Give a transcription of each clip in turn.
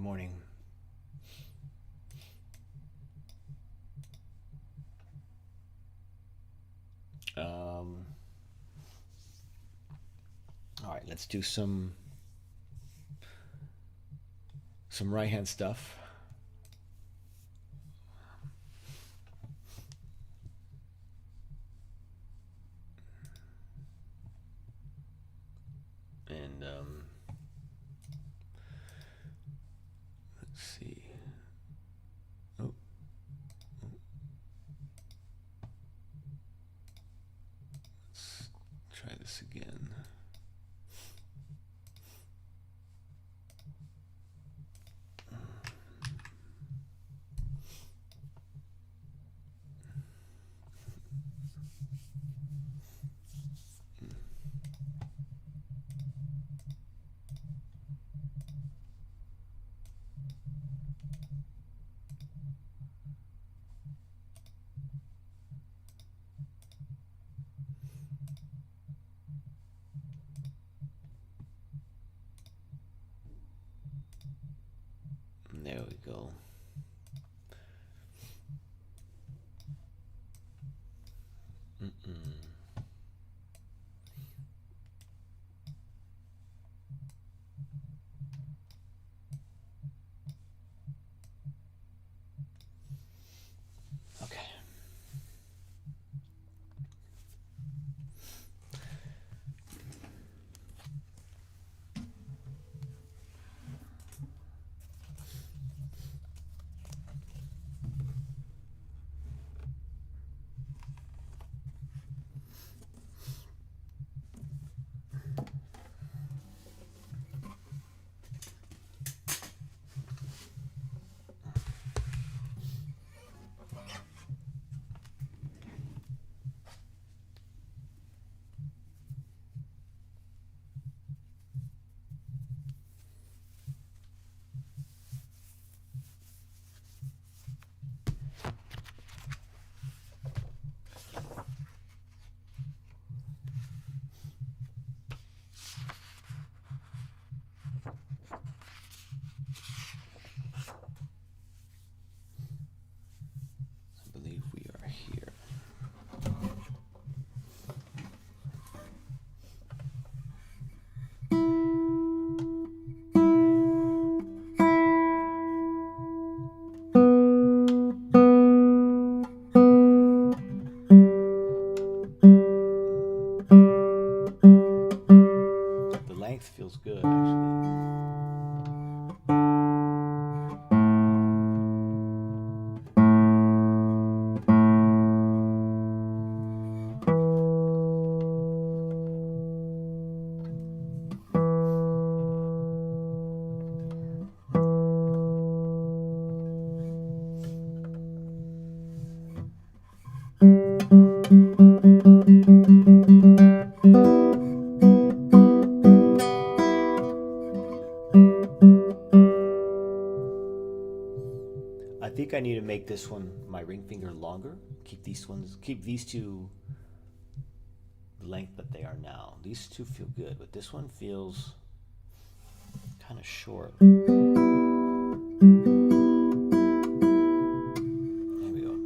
morning. All right, let's do some right hand stuff. And let's see. Oh. Let's try this again. There we go. Okay. I believe we are here. The length feels good, actually. I think I need to make this one, my ring finger, longer. Keep these two the length that they are now. These two feel good, but this one feels kind of short. There we go.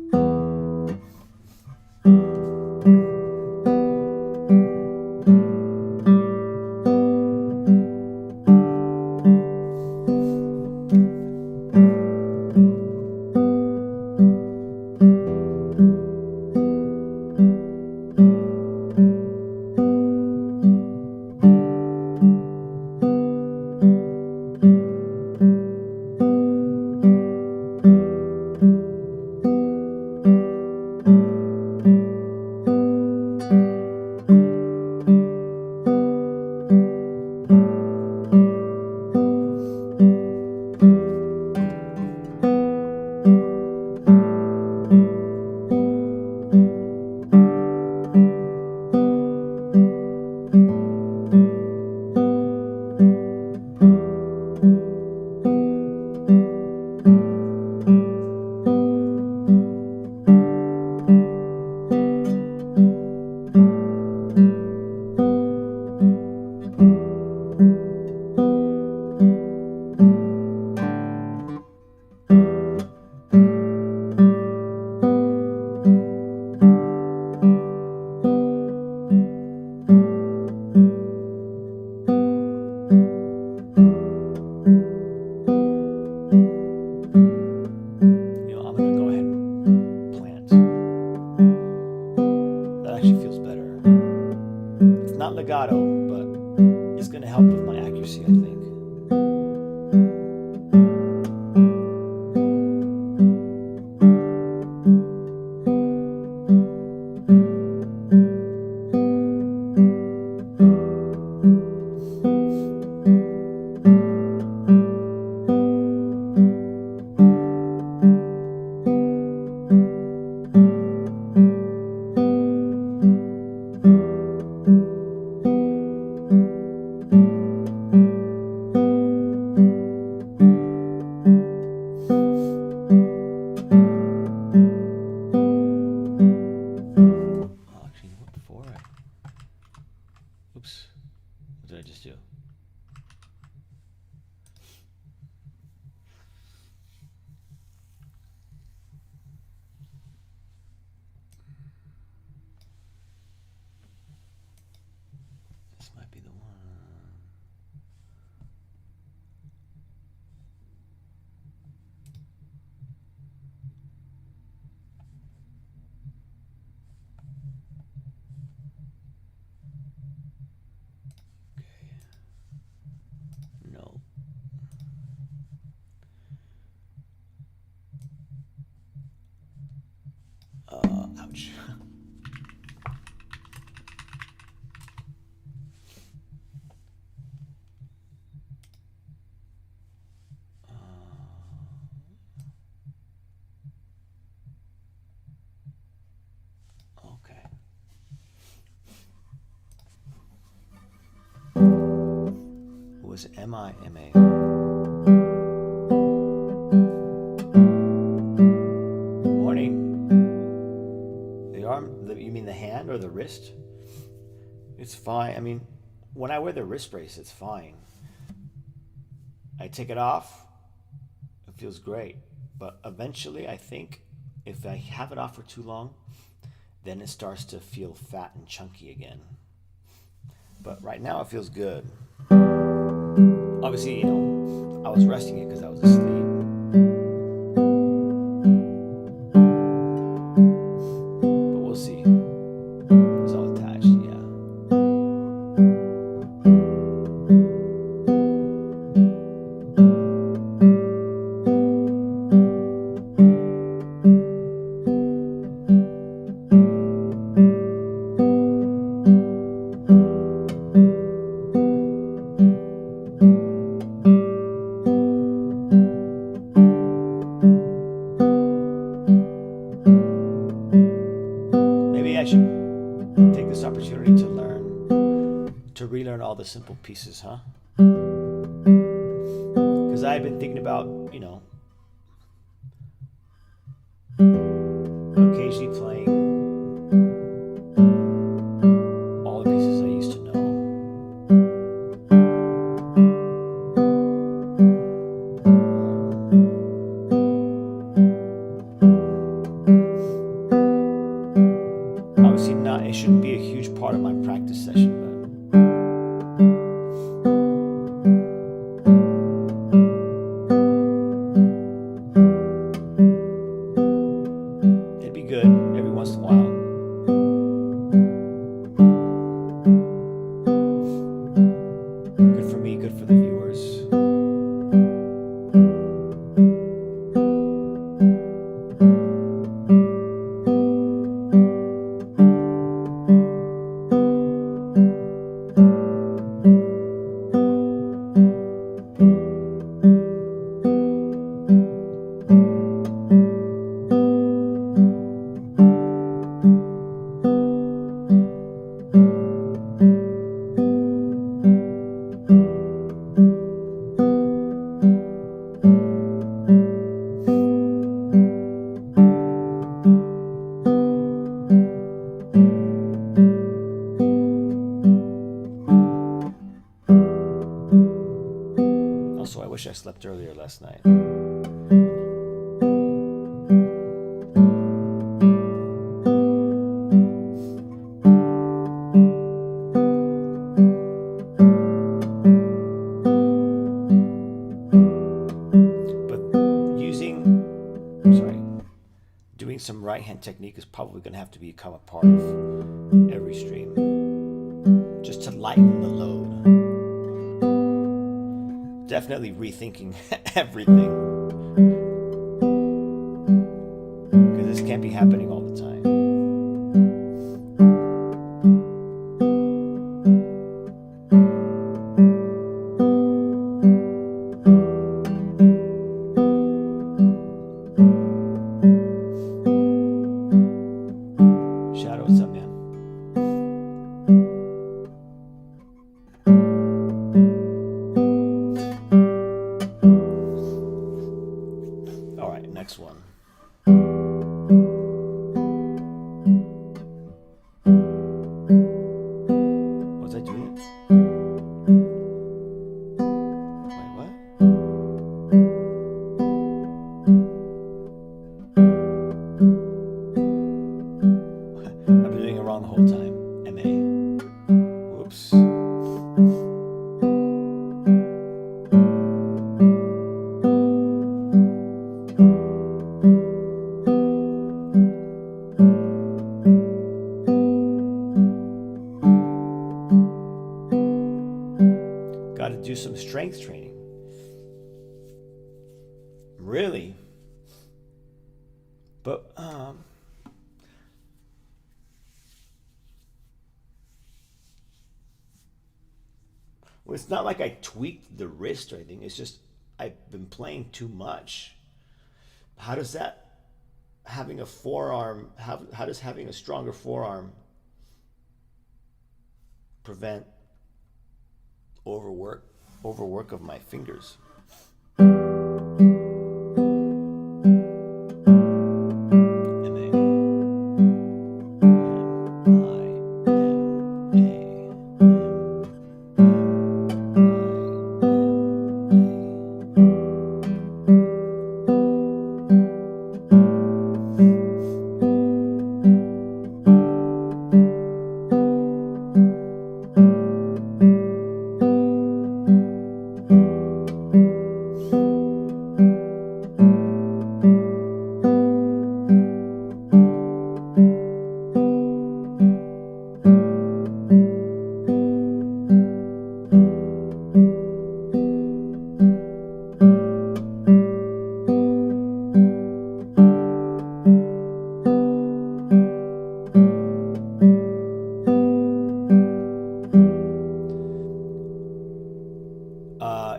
gonna help with my accuracy, I think. Oops. What did I just do? This might be the one. No. Ouch. Okay. What was it? M-I-M-A. You mean the hand or the wrist? It's fine. I mean, when I wear the wrist brace, it's fine. I take it off, it feels great. But eventually, I think if I have it off for too long, then it starts to feel fat and chunky again. But right now, it feels good. Obviously, I was resting it because I was asleep. Relearn all the simple pieces, huh? Because I've been thinking about, occasionally playing all the pieces I used to know. Obviously not, it shouldn't be a huge part of my practice session, but I wish I slept earlier last night. But doing some right hand technique is probably going to have to become a part of every stream, just to lighten the load. definitely rethinking everything, because this can't be happening all the time. Shadow, what's up, man? All right, next one. Was I doing it? Wait, what? I've been doing it wrong the whole time. MA. Whoops. Got to do some strength training. Really? But well, it's not like I tweaked the wrist or anything. It's just I've been playing too much. How does that having a forearm? How does having a stronger forearm prevent overwork of my fingers?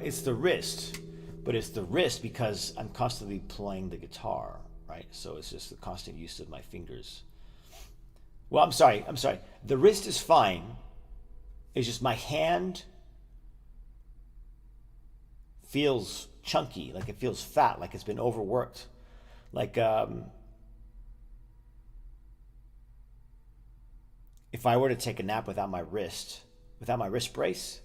It's the wrist, but it's the wrist because I'm constantly playing the guitar, right? So it's just the constant use of my fingers. Well, I'm sorry. The wrist is fine. It's just my hand feels chunky, like it feels fat, like it's been overworked. Like if I were to take a nap without my wrist brace,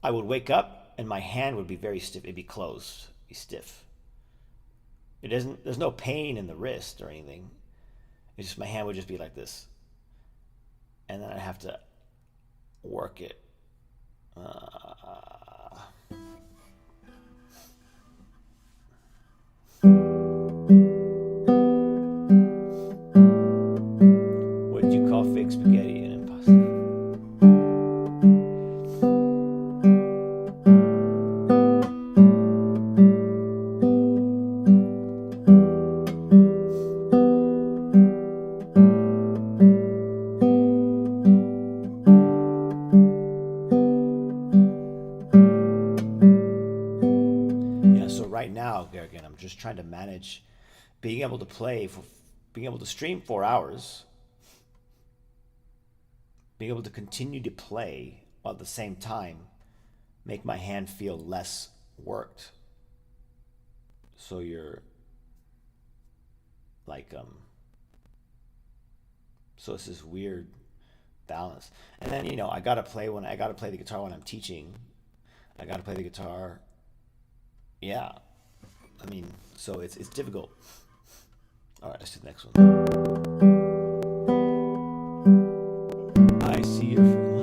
I would wake up and my hand would be very stiff. It'd be closed, be stiff. There's no pain in the wrist or anything. It's just my hand would just be like this. And then I'd have to work it. What do you call fake spaghetti and impossible? Again, I'm just trying to manage being able to stream 4 hours, being able to continue to play while at the same time make my hand feel less worked. So you're like so it's this weird balance. And then I gotta play the guitar when I'm teaching. I gotta play the guitar. Yeah. I mean, so it's difficult. All right, let's do the next one. I see your what?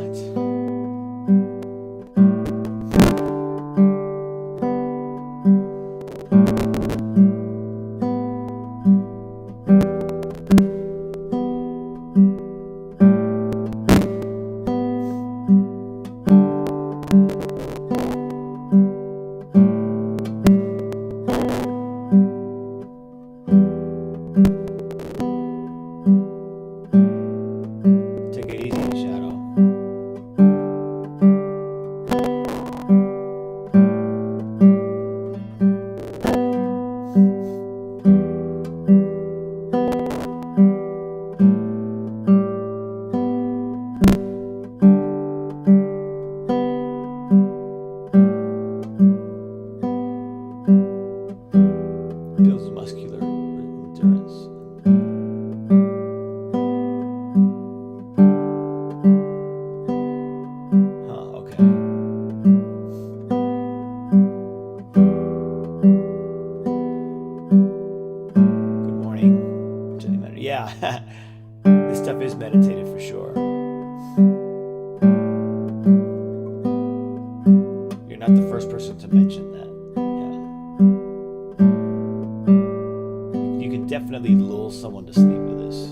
first person to mention that. Yeah. You can definitely lull someone to sleep with this.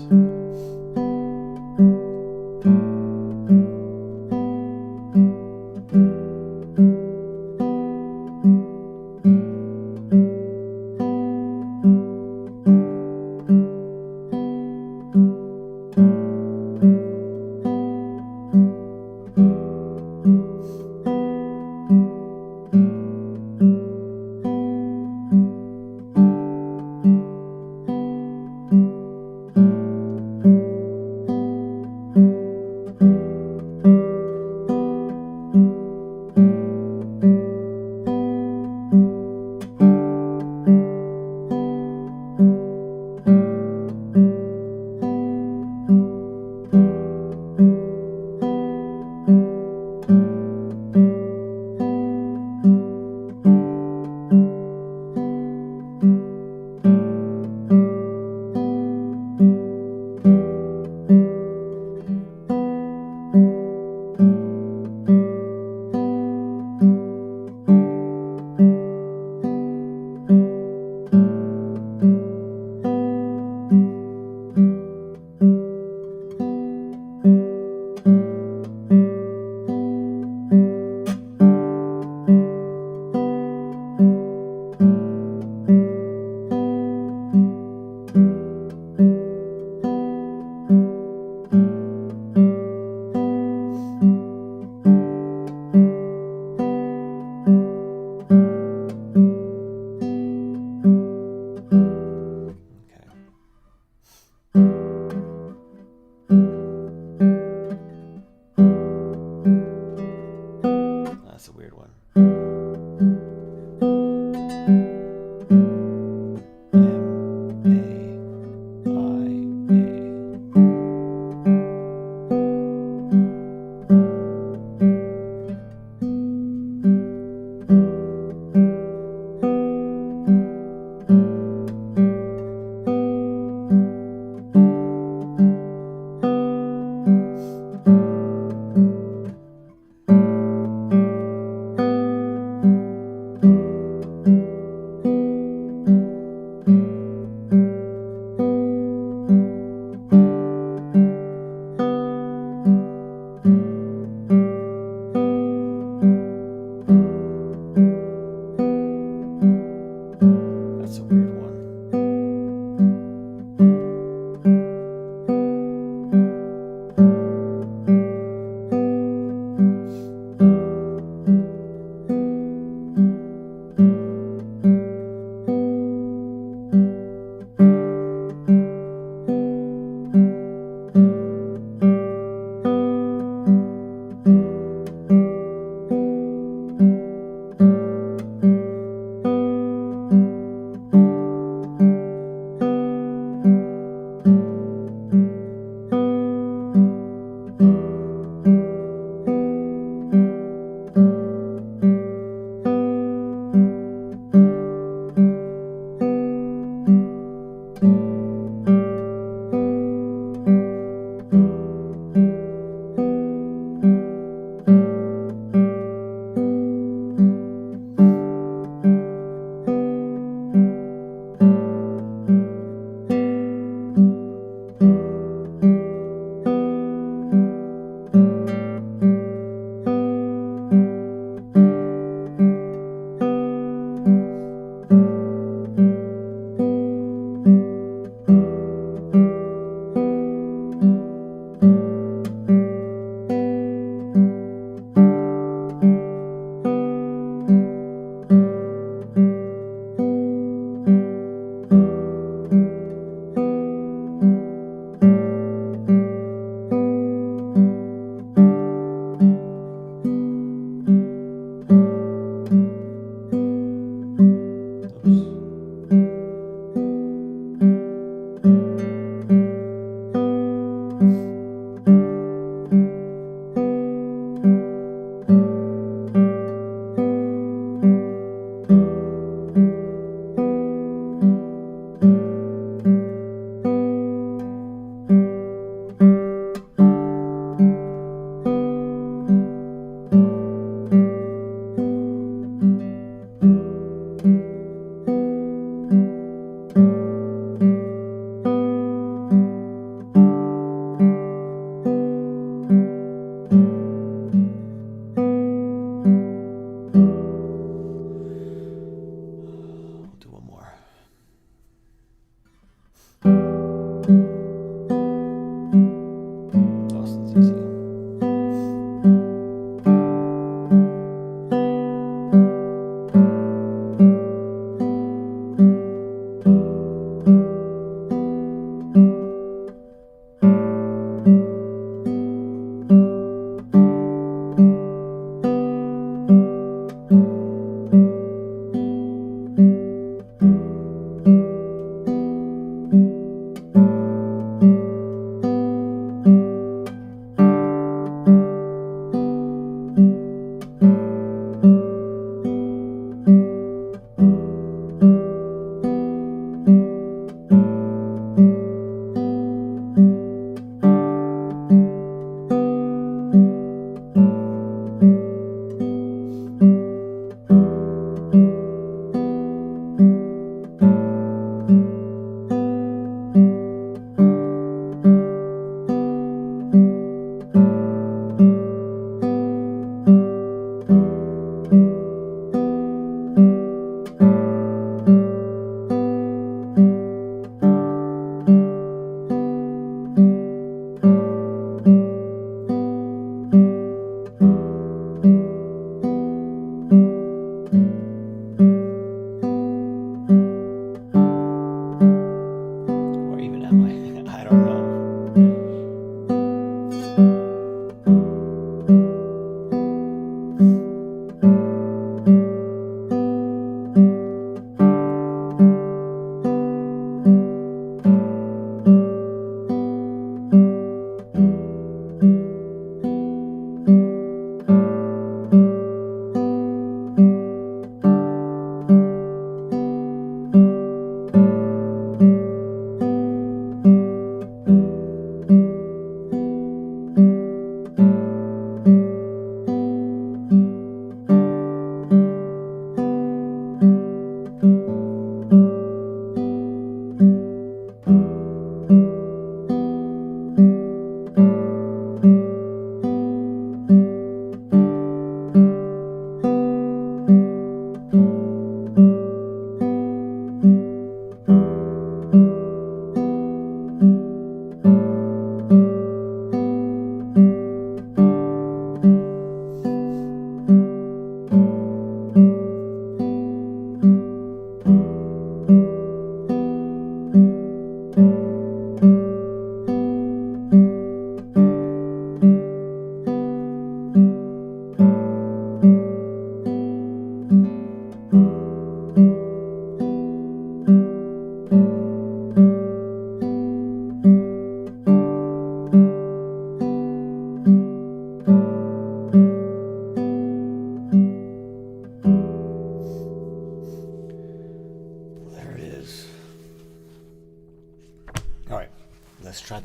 That's a weird one.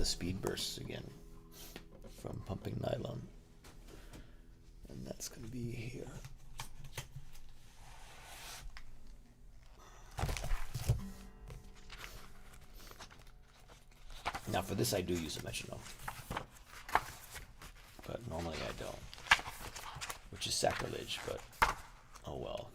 speed bursts again from pumping nylon. And that's going to be here. Now for this I do use a metronome, but normally I don't, which is sacrilege, but oh well.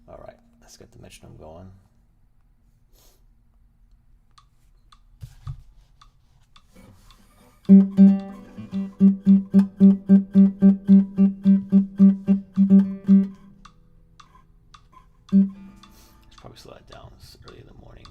All right, let's get the metronome going. Probably slow that down. It's early in the morning.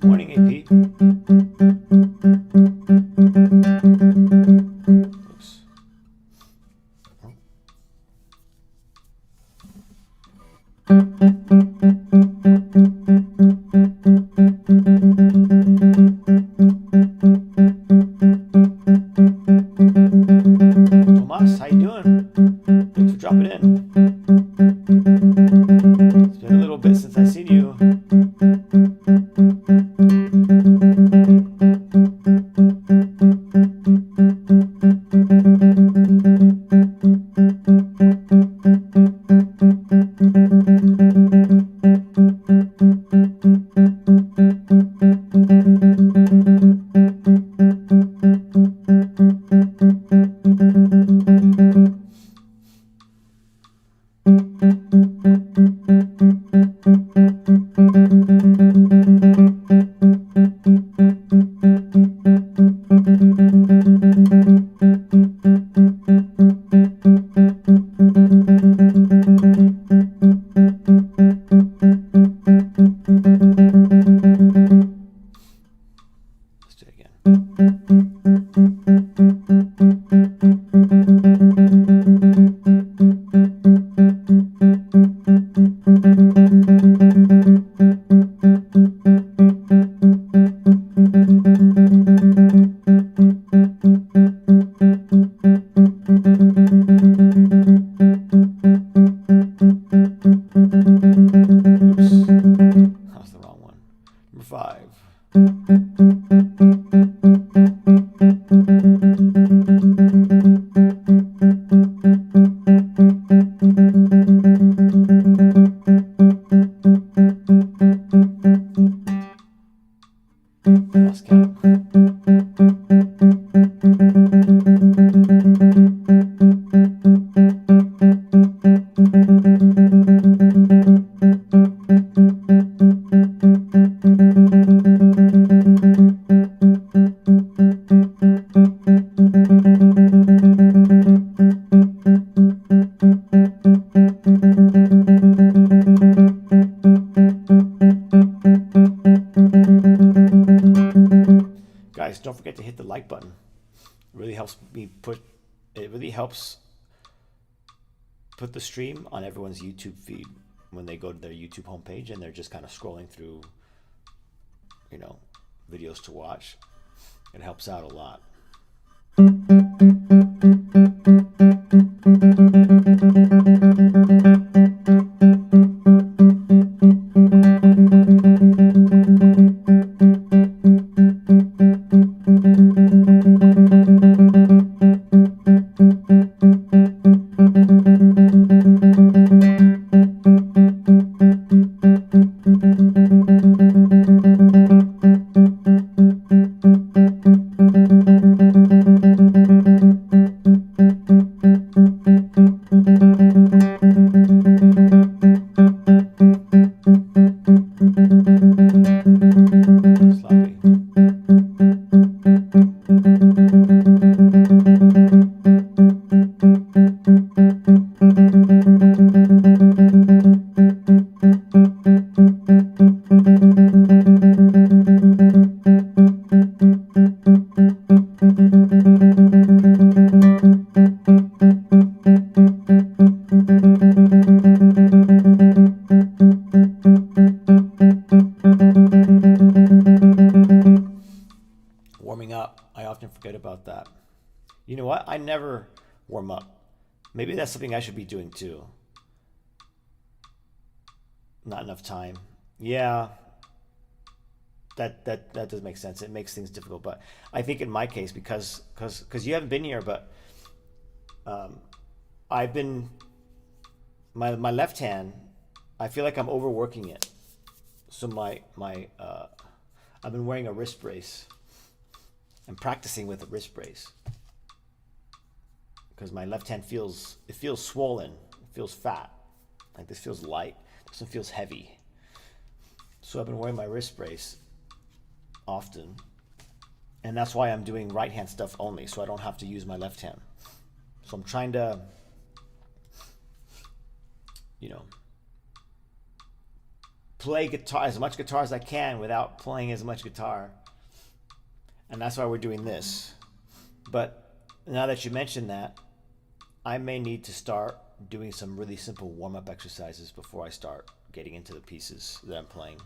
Morning, AP. Oops. Tomas, how you doing? Thanks for dropping in. It's been a little bit since I've seen you. Don't forget to hit the like button. It really helps me put the stream on everyone's YouTube feed when they go to their YouTube homepage and they're just kind of scrolling through, you know, videos to watch. It helps out a lot. You know what? I never warm up. Maybe that's something I should be doing too. Not enough time. Yeah, that does make sense. It makes things difficult, but I think in my case, because you haven't been here, but I've been my left hand. I feel like I'm overworking it. So I've been wearing a wrist brace. I'm practicing with a wrist brace because my left hand feels swollen. It feels fat. Like this feels light. This one feels heavy. So I've been wearing my wrist brace often, and that's why I'm doing right hand stuff only, so I don't have to use my left hand. So I'm trying to, play guitar, as much guitar as I can without playing as much guitar, and that's why we're doing this. But now that you mentioned that, I may need to start doing some really simple warm-up exercises before I start getting into the pieces that I'm playing.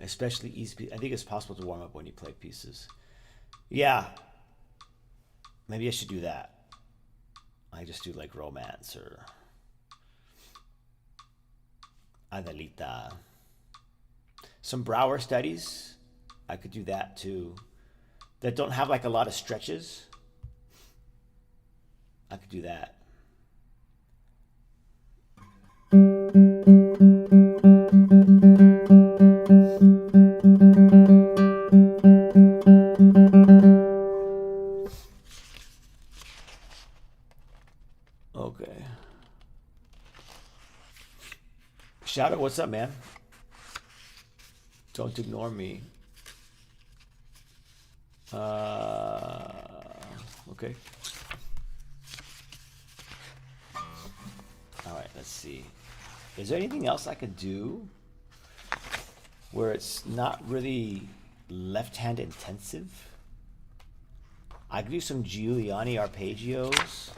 Especially easy. I think it's possible to warm up when you play pieces. Yeah, maybe I should do that. I just do like romance or Adelita. Some Brower studies, I could do that too. That don't have like a lot of stretches. I could do that. Okay. Shadow, what's up, man? Don't ignore me. Okay. All right, let's see. Is there anything else I could do where it's not really left-hand intensive? I could do some Giuliani arpeggios.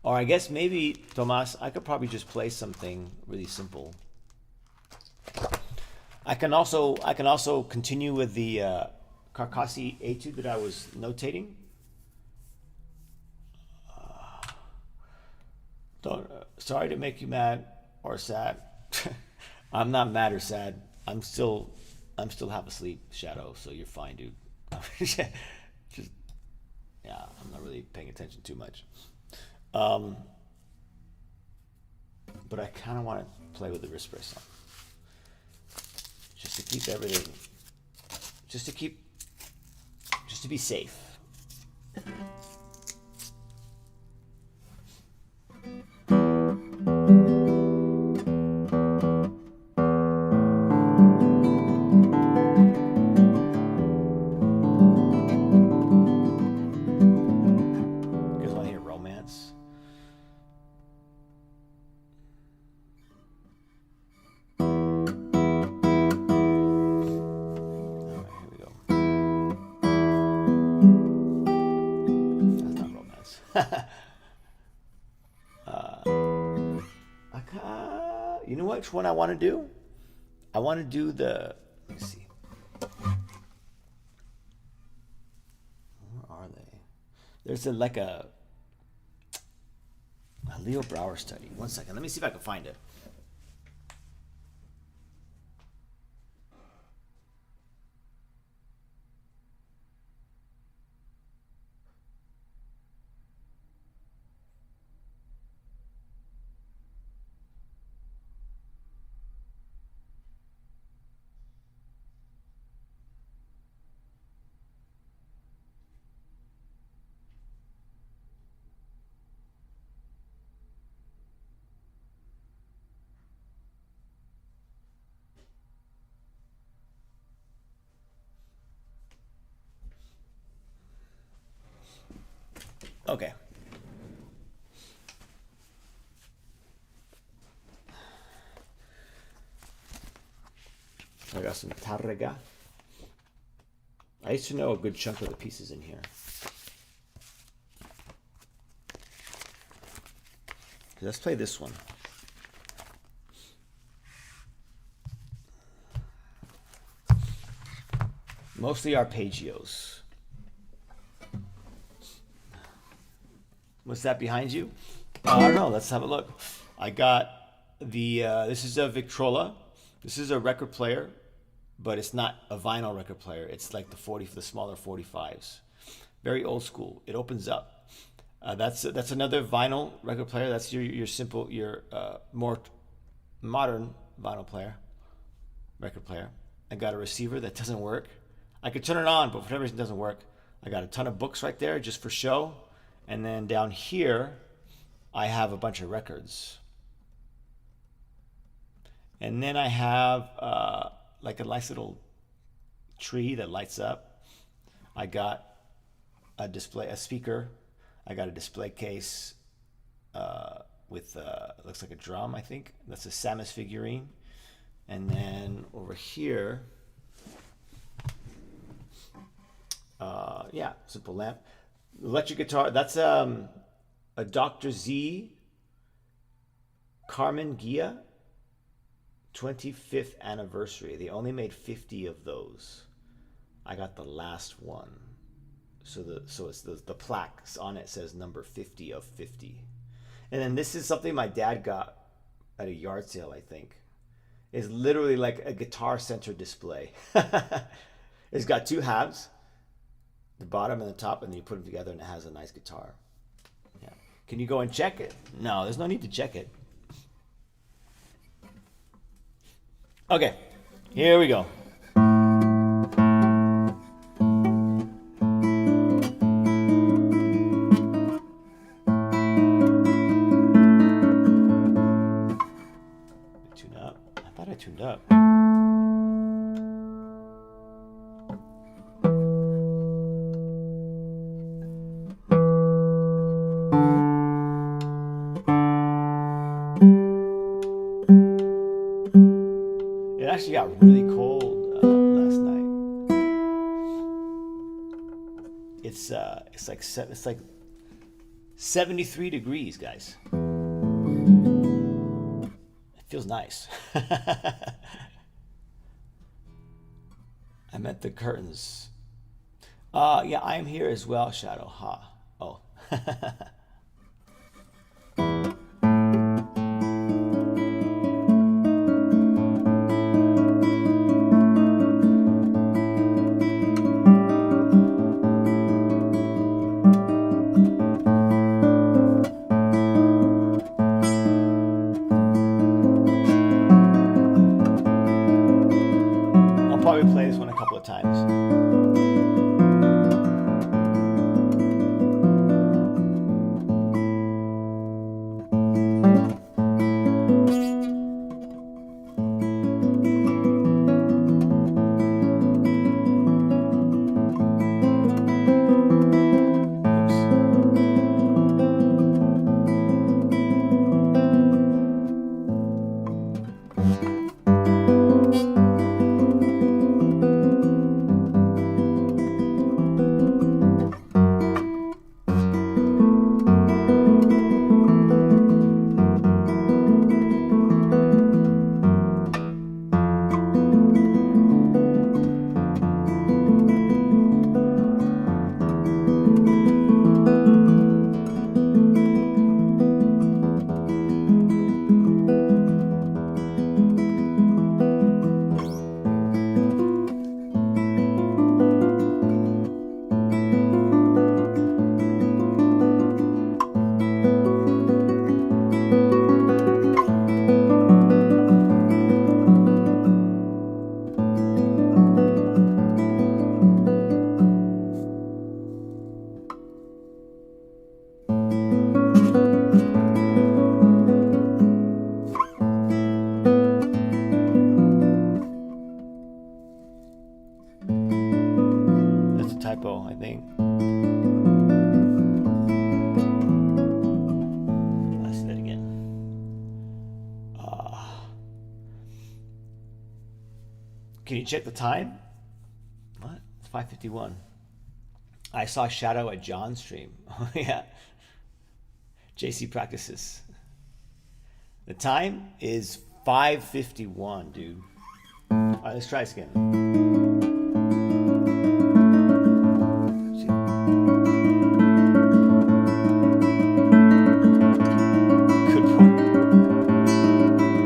Or I guess maybe, Tomas, I could probably just play something really simple. I can also continue with the Carcassi etude that I was notating. Sorry to make you mad or sad. I'm not mad or sad. I'm still half asleep, Shadow. So you're fine, dude. Just yeah, I'm not really paying attention too much. but I kind of want to play with the espresso. Just to keep everything, just to be safe. You know which one I want to do? I want to do the, let me see. Where are they? There's like a Leo Brower study. One second. Let me see if I can find it. Okay. I got some tarrega. I used to know a good chunk of the pieces in here. Let's play this one. Mostly arpeggios. What's that behind you? I don't know. Let's have a look. I got the, this is a Victrola. This is a record player, but it's not a vinyl record player. It's like the smaller 45s. Very old school. It opens up. That's another vinyl record player. That's your simple, your more modern vinyl player, record player. I got a receiver that doesn't work. I could turn it on, but for whatever reason it doesn't work. I got a ton of books right there just for show. And then down here, I have a bunch of records. And then I have like a nice little tree that lights up. I got a speaker. I got a display case with looks like a drum, I think. That's a Samus figurine. And then over here, yeah, simple lamp. Electric guitar, that's a Dr. Z Carmen Gia 25th anniversary. They only made 50 of those. I got the last one. So it's the plaques on it says number 50 of 50. And then this is something my dad got at a yard sale, I think. It's literally like a Guitar Center display. It's got two halves. The bottom and the top, and then you put them together and it has a nice guitar. Yeah. Can you go and check it? No, there's no need to check it. Okay, here we go. Tune up. I thought I tuned up. It actually got really cold last night. It's like 73 degrees, guys. It feels nice. I meant the curtains. Yeah, I am here as well, Shadow. Ha. Oh. probably play this one a couple of times. Typo, I think. Let's do that again. Can you check the time? What? It's 5:51. I saw Shadow at John's stream. Oh yeah. JC practices. The time is 5:51, dude. All right, let's try this again.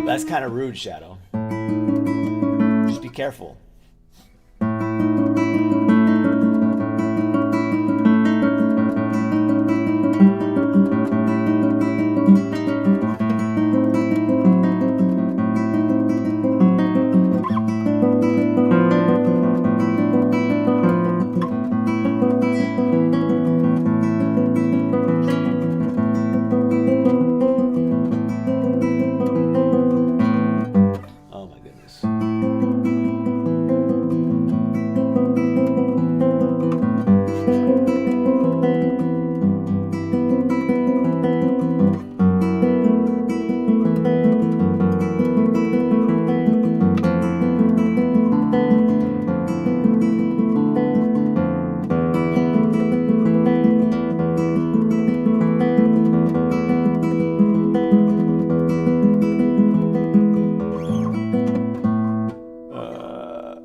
That's kind of rude, Shadow. Just be careful.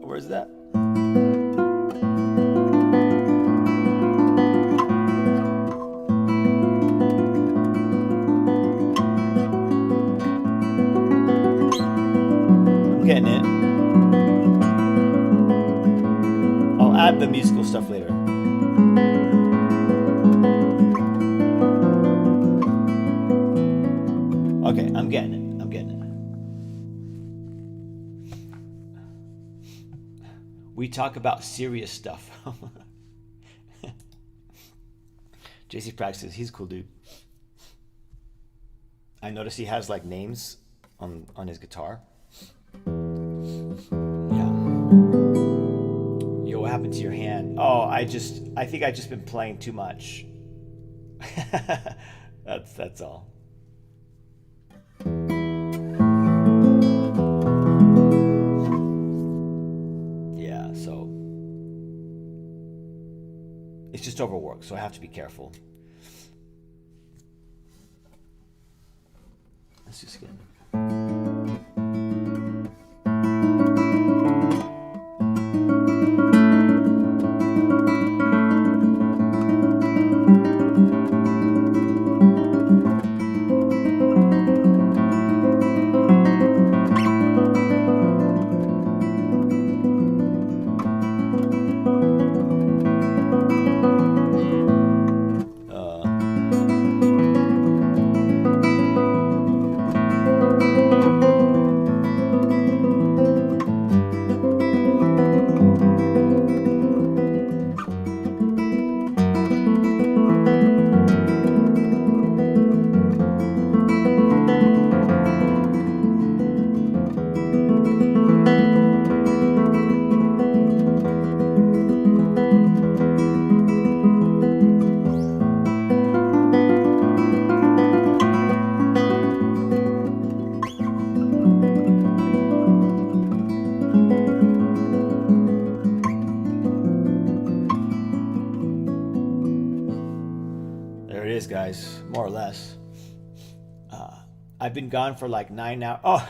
Where's that? I'm getting it. I'll add the musical stuff later. Okay, I'm getting it. I'm getting it. We talk about serious stuff. JC practices. He's a cool dude. I noticed he has like names on his guitar. Yeah. Yo, what happened to your hand? Oh, I think I just been playing too much. That's all. Yeah, so it's just overworked, so I have to be careful. Let's just get is, guys, more or less. I've been gone for like 9 hours. Oh,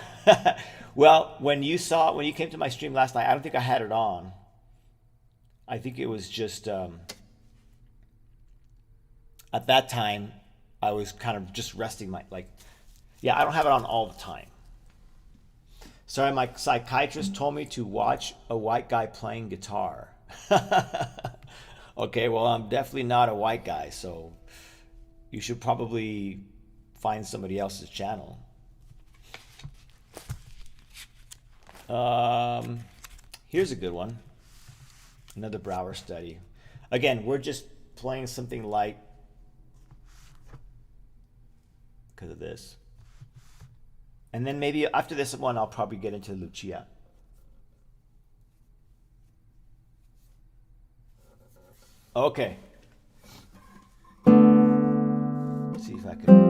well, when you came to my stream last night, I don't think I had it on. I think it was just, at that time, I was kind of just resting yeah, I don't have it on all the time. Sorry, my psychiatrist told me to watch a white guy playing guitar. Okay, well, I'm definitely not a white guy, so you should probably find somebody else's channel. Here's a good one. Another Brower study. Again, we're just playing something light because of this. And then maybe after this one, I'll probably get into Lucia. Okay. Let's see if I can.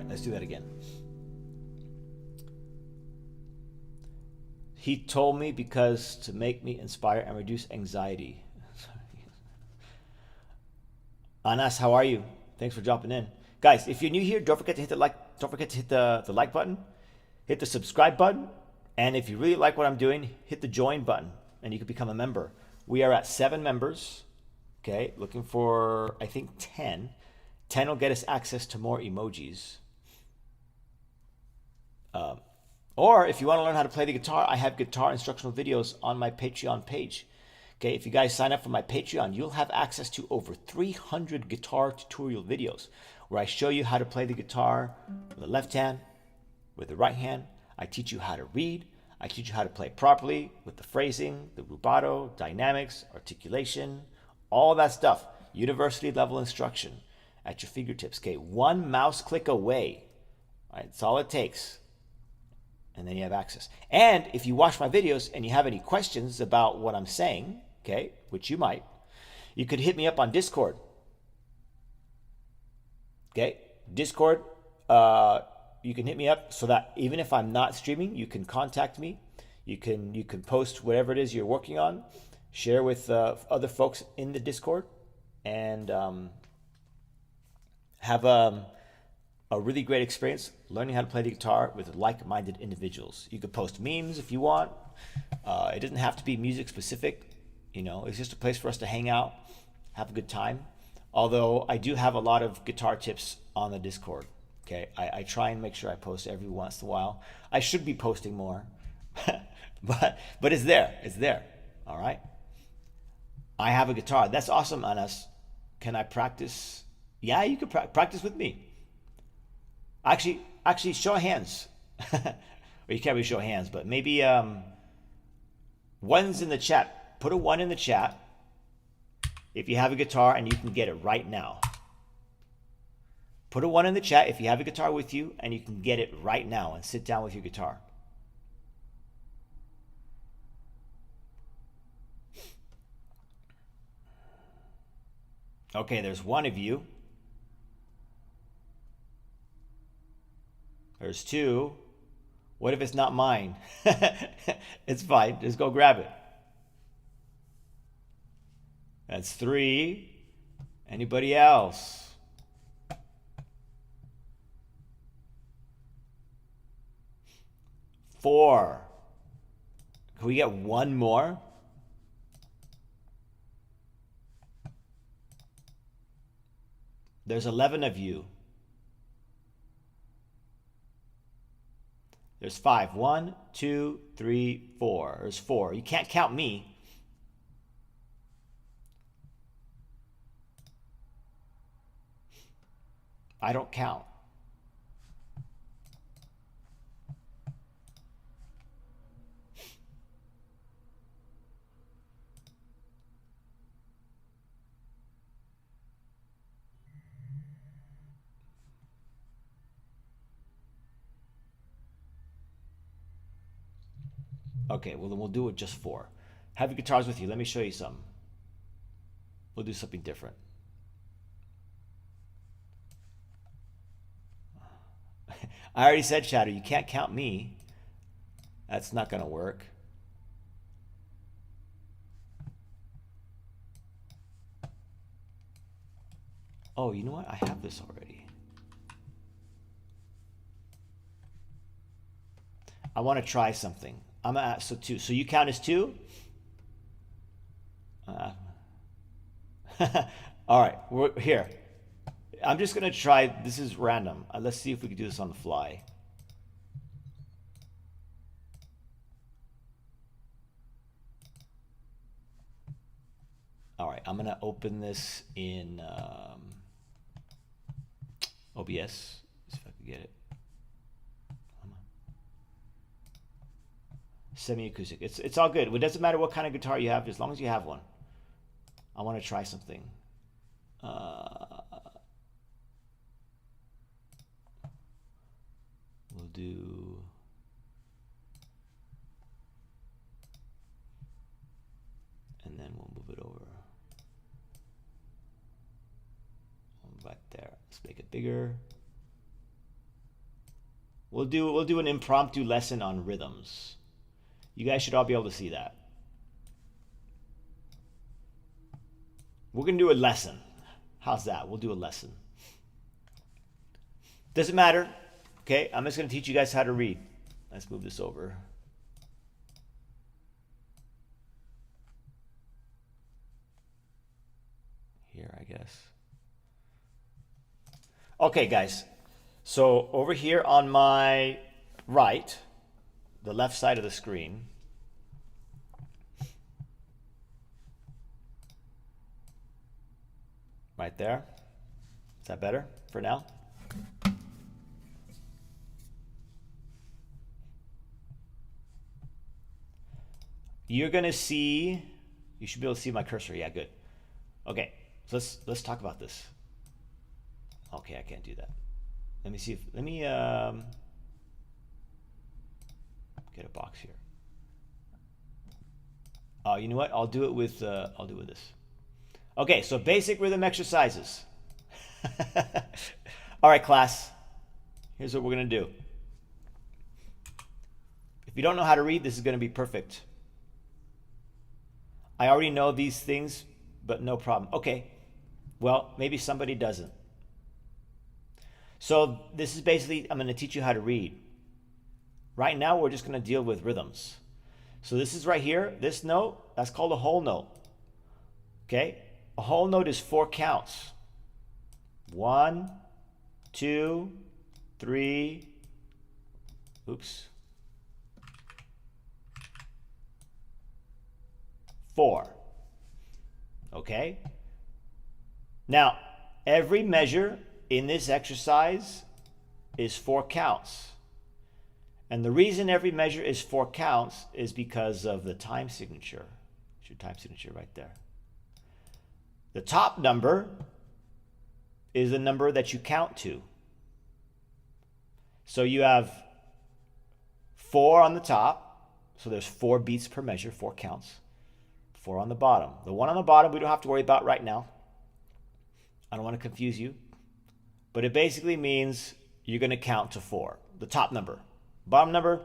Let's do that again. He told me because to make me inspire and reduce anxiety. Anas, how are you? Thanks for dropping in. Guys, if you're new here, don't forget to hit the like, don't forget to hit the like button, hit the subscribe button, and if you really like what I'm doing, hit the join button and you can become a member. We are at 7 members. Okay, looking for I think 10. 10 will get us access to more emojis. Or if you want to learn how to play the guitar, I have guitar instructional videos on my Patreon page. Okay, if you guys sign up for my Patreon, you'll have access to over 300 guitar tutorial videos where I show you how to play the guitar with the left hand, with the right hand. I teach you how to read. I teach you how to play properly with the phrasing, the rubato, dynamics, articulation, all that stuff. University level instruction at your fingertips. Okay, one mouse click away. All right, that's all it takes. And then you have access. And if you watch my videos and you have any questions about what I'm saying, okay, which you might, you could hit me up on Discord. Okay, Discord, you can hit me up so that even if I'm not streaming, you can contact me. You can post whatever it is you're working on, share with other folks in the Discord, and have a really great experience learning how to play the guitar with like-minded individuals. You could post memes if you want. It doesn't have to be music specific. You know, it's just a place for us to hang out, have a good time. Although I do have a lot of guitar tips on the Discord. Okay, I try and make sure I post every once in a while. I should be posting more, but it's there. It's there. All right. I have a guitar. That's awesome, Anas. Can I practice? Yeah, you can practice with me. Actually, show of hands. Well, you can't really show hands, but maybe one's in the chat. Put a 1 in the chat if you have a guitar and you can get it right now. Put a 1 in the chat if you have a guitar with you and you can get it right now and sit down with your guitar. Okay, there's one of you. There's 2. What if it's not mine? It's fine. Just go grab it. That's 3. Anybody else? 4. Can we get one more? There's 11 of you. There's 5. 1, 2, 3, 4. There's 4. You can't count me. I don't count. Okay, well then we'll do it just 4. Have your guitars with you. Let me show you something. We'll do something different. I already said, Shadow, you can't count me. That's not going to work. Oh, you know what? I have this already. I want to try something. I'm gonna so 2. So you count as 2? All right, we're here. I'm just gonna try. This is random. Let's see if we can do this on the fly. All right, I'm gonna open this in OBS. See if I can get it. Semi-acoustic. It's all good. It doesn't matter what kind of guitar you have, as long as you have one. I want to try something. We'll do. And then we'll move it over. Right there. Let's make it bigger. We'll do an impromptu lesson on rhythms. You guys should all be able to see that. We're going to do a lesson. How's that? We'll do a lesson. Doesn't matter. Okay, I'm just going to teach you guys how to read. Let's move this over. Here, I guess. Okay, guys. So over here on my right, the left side of the screen, right there. Is that better for now? You're gonna see, you should be able to see my cursor. Yeah, good. Okay, so let's talk about this. Okay, I can't do that. Let me see if, let me get a box here. Oh, you know what? I'll do it with this. Okay, so basic rhythm exercises. All right, class. Here's what we're gonna do. If you don't know how to read, this is gonna be perfect. I already know these things, but no problem. Okay, well, maybe somebody doesn't. So this is basically, I'm gonna teach you how to read. Right now, we're just gonna deal with rhythms. So this is right here, this note, that's called a whole note. Okay, a whole note is 4 counts. 1, 2, 3, oops, 4. Okay, now every measure in this exercise is 4 counts. And the reason every measure is 4 counts is because of the time signature. It's your time signature right there. The top number is the number that you count to. So you have 4 on the top. So there's 4 beats per measure, 4 counts. 4 on the bottom. The one on the bottom we don't have to worry about right now. I don't want to confuse you. But it basically means you're going to count to 4. the top number. Bottom number,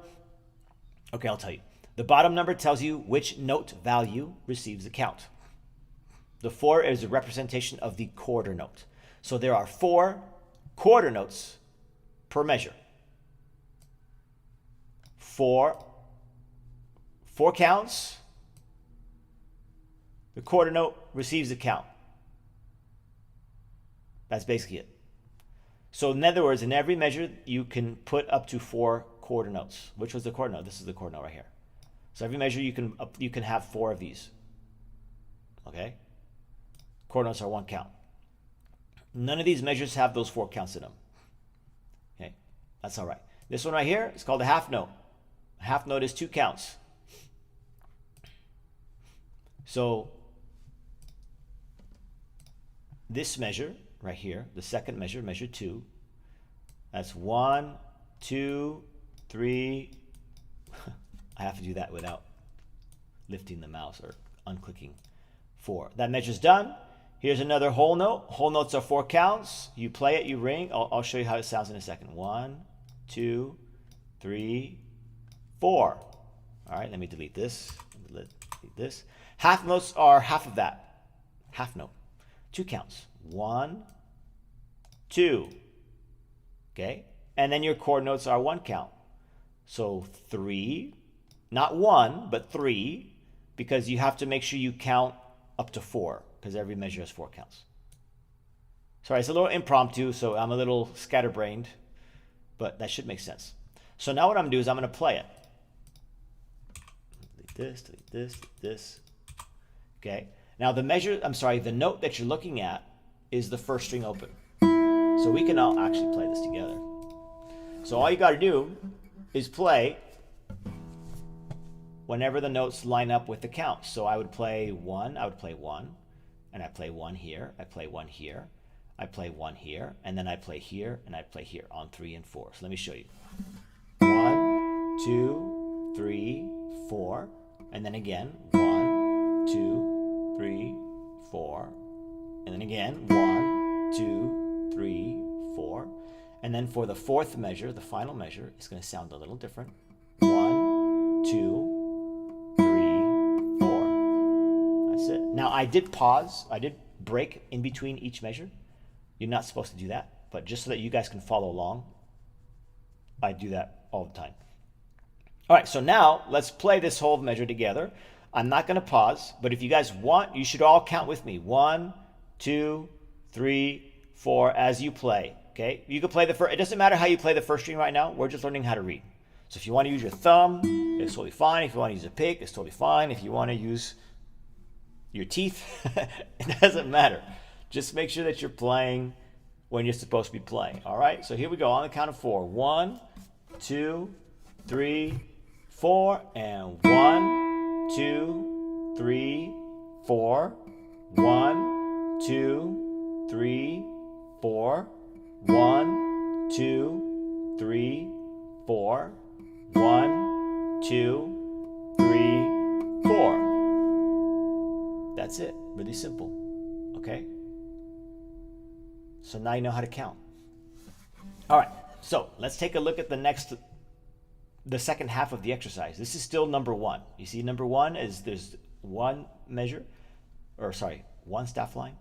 okay, I'll tell you. The bottom number tells you which note value receives the count. The 4 is a representation of the quarter note. So there are 4 quarter notes per measure. 4 counts. The quarter note receives the count. That's basically it. So in other words, in every measure, you can put up to 4 quarter notes. Which was the quarter note? This is the quarter note right here. So every measure you can have 4 of these. Okay? Quarter notes are 1 count. None of these measures have those 4 counts in them. Okay? That's all right. This one right here is called a half note. A half note is 2 counts. So this measure right here, the second measure, measure 2, that's 1, 2, 3. I have to do that without lifting the mouse or unclicking. 4. That measure's done. Here's another whole note. Whole notes are 4 counts. You play it, you ring. I'll show you how it sounds in a second. 1, 2, 3, 4. All right, let me delete this. Delete this. Half notes are half of that. Half note. 2 counts. 1, 2. Okay? And then your chord notes are 1 count. So 3, not 1, but 3, because you have to make sure you count up to 4, because every measure has 4 counts. Sorry, it's a little impromptu, so I'm a little scatterbrained, but that should make sense. So now what I'm going to do is I'm going to play it. Delete this, delete this, delete this. Okay? Now the note that you're looking at is the first string open. So we can all actually play this together. So all you got to do is play whenever the notes line up with the count. So I would play 1, and I play 1 here, I play 1 here, I play 1 here, and then I play here, and I play here on 3 and 4. So let me show you. 1, 2, 3, 4, and then again, 1, 2, 3, 4, and then again, 1, 2, 3, 4. And then for the 4th measure, the final measure, it's going to sound a little different. 1, 2, 3, 4. That's it. Now I did pause. I did break in between each measure. You're not supposed to do that, but just so that you guys can follow along, I do that all the time. All right, so now let's play this whole measure together. I'm not going to pause, but if you guys want, you should all count with me. 1, 2, 3, 4 as you play. Okay, you can play the first. It doesn't matter how you play the first string right now. We're just learning how to read. So if you want to use your thumb, it's totally fine. If you want to use a pick, it's totally fine. If you want to use your teeth, it doesn't matter. Just make sure that you're playing when you're supposed to be playing. All right, so here we go on the count of 4. 1, 2, 3, 4, and 1, 2, 3, 4, 1, 2, 3, 4, 1, 2, 3, 4, 1, 2, 3, 4. That's it. Really simple. Okay? So now you know how to count. All right. So let's take a look at the second half of the exercise. This is still number 1. You see, number 1 is there's 1 measure, or sorry, 1 staff line,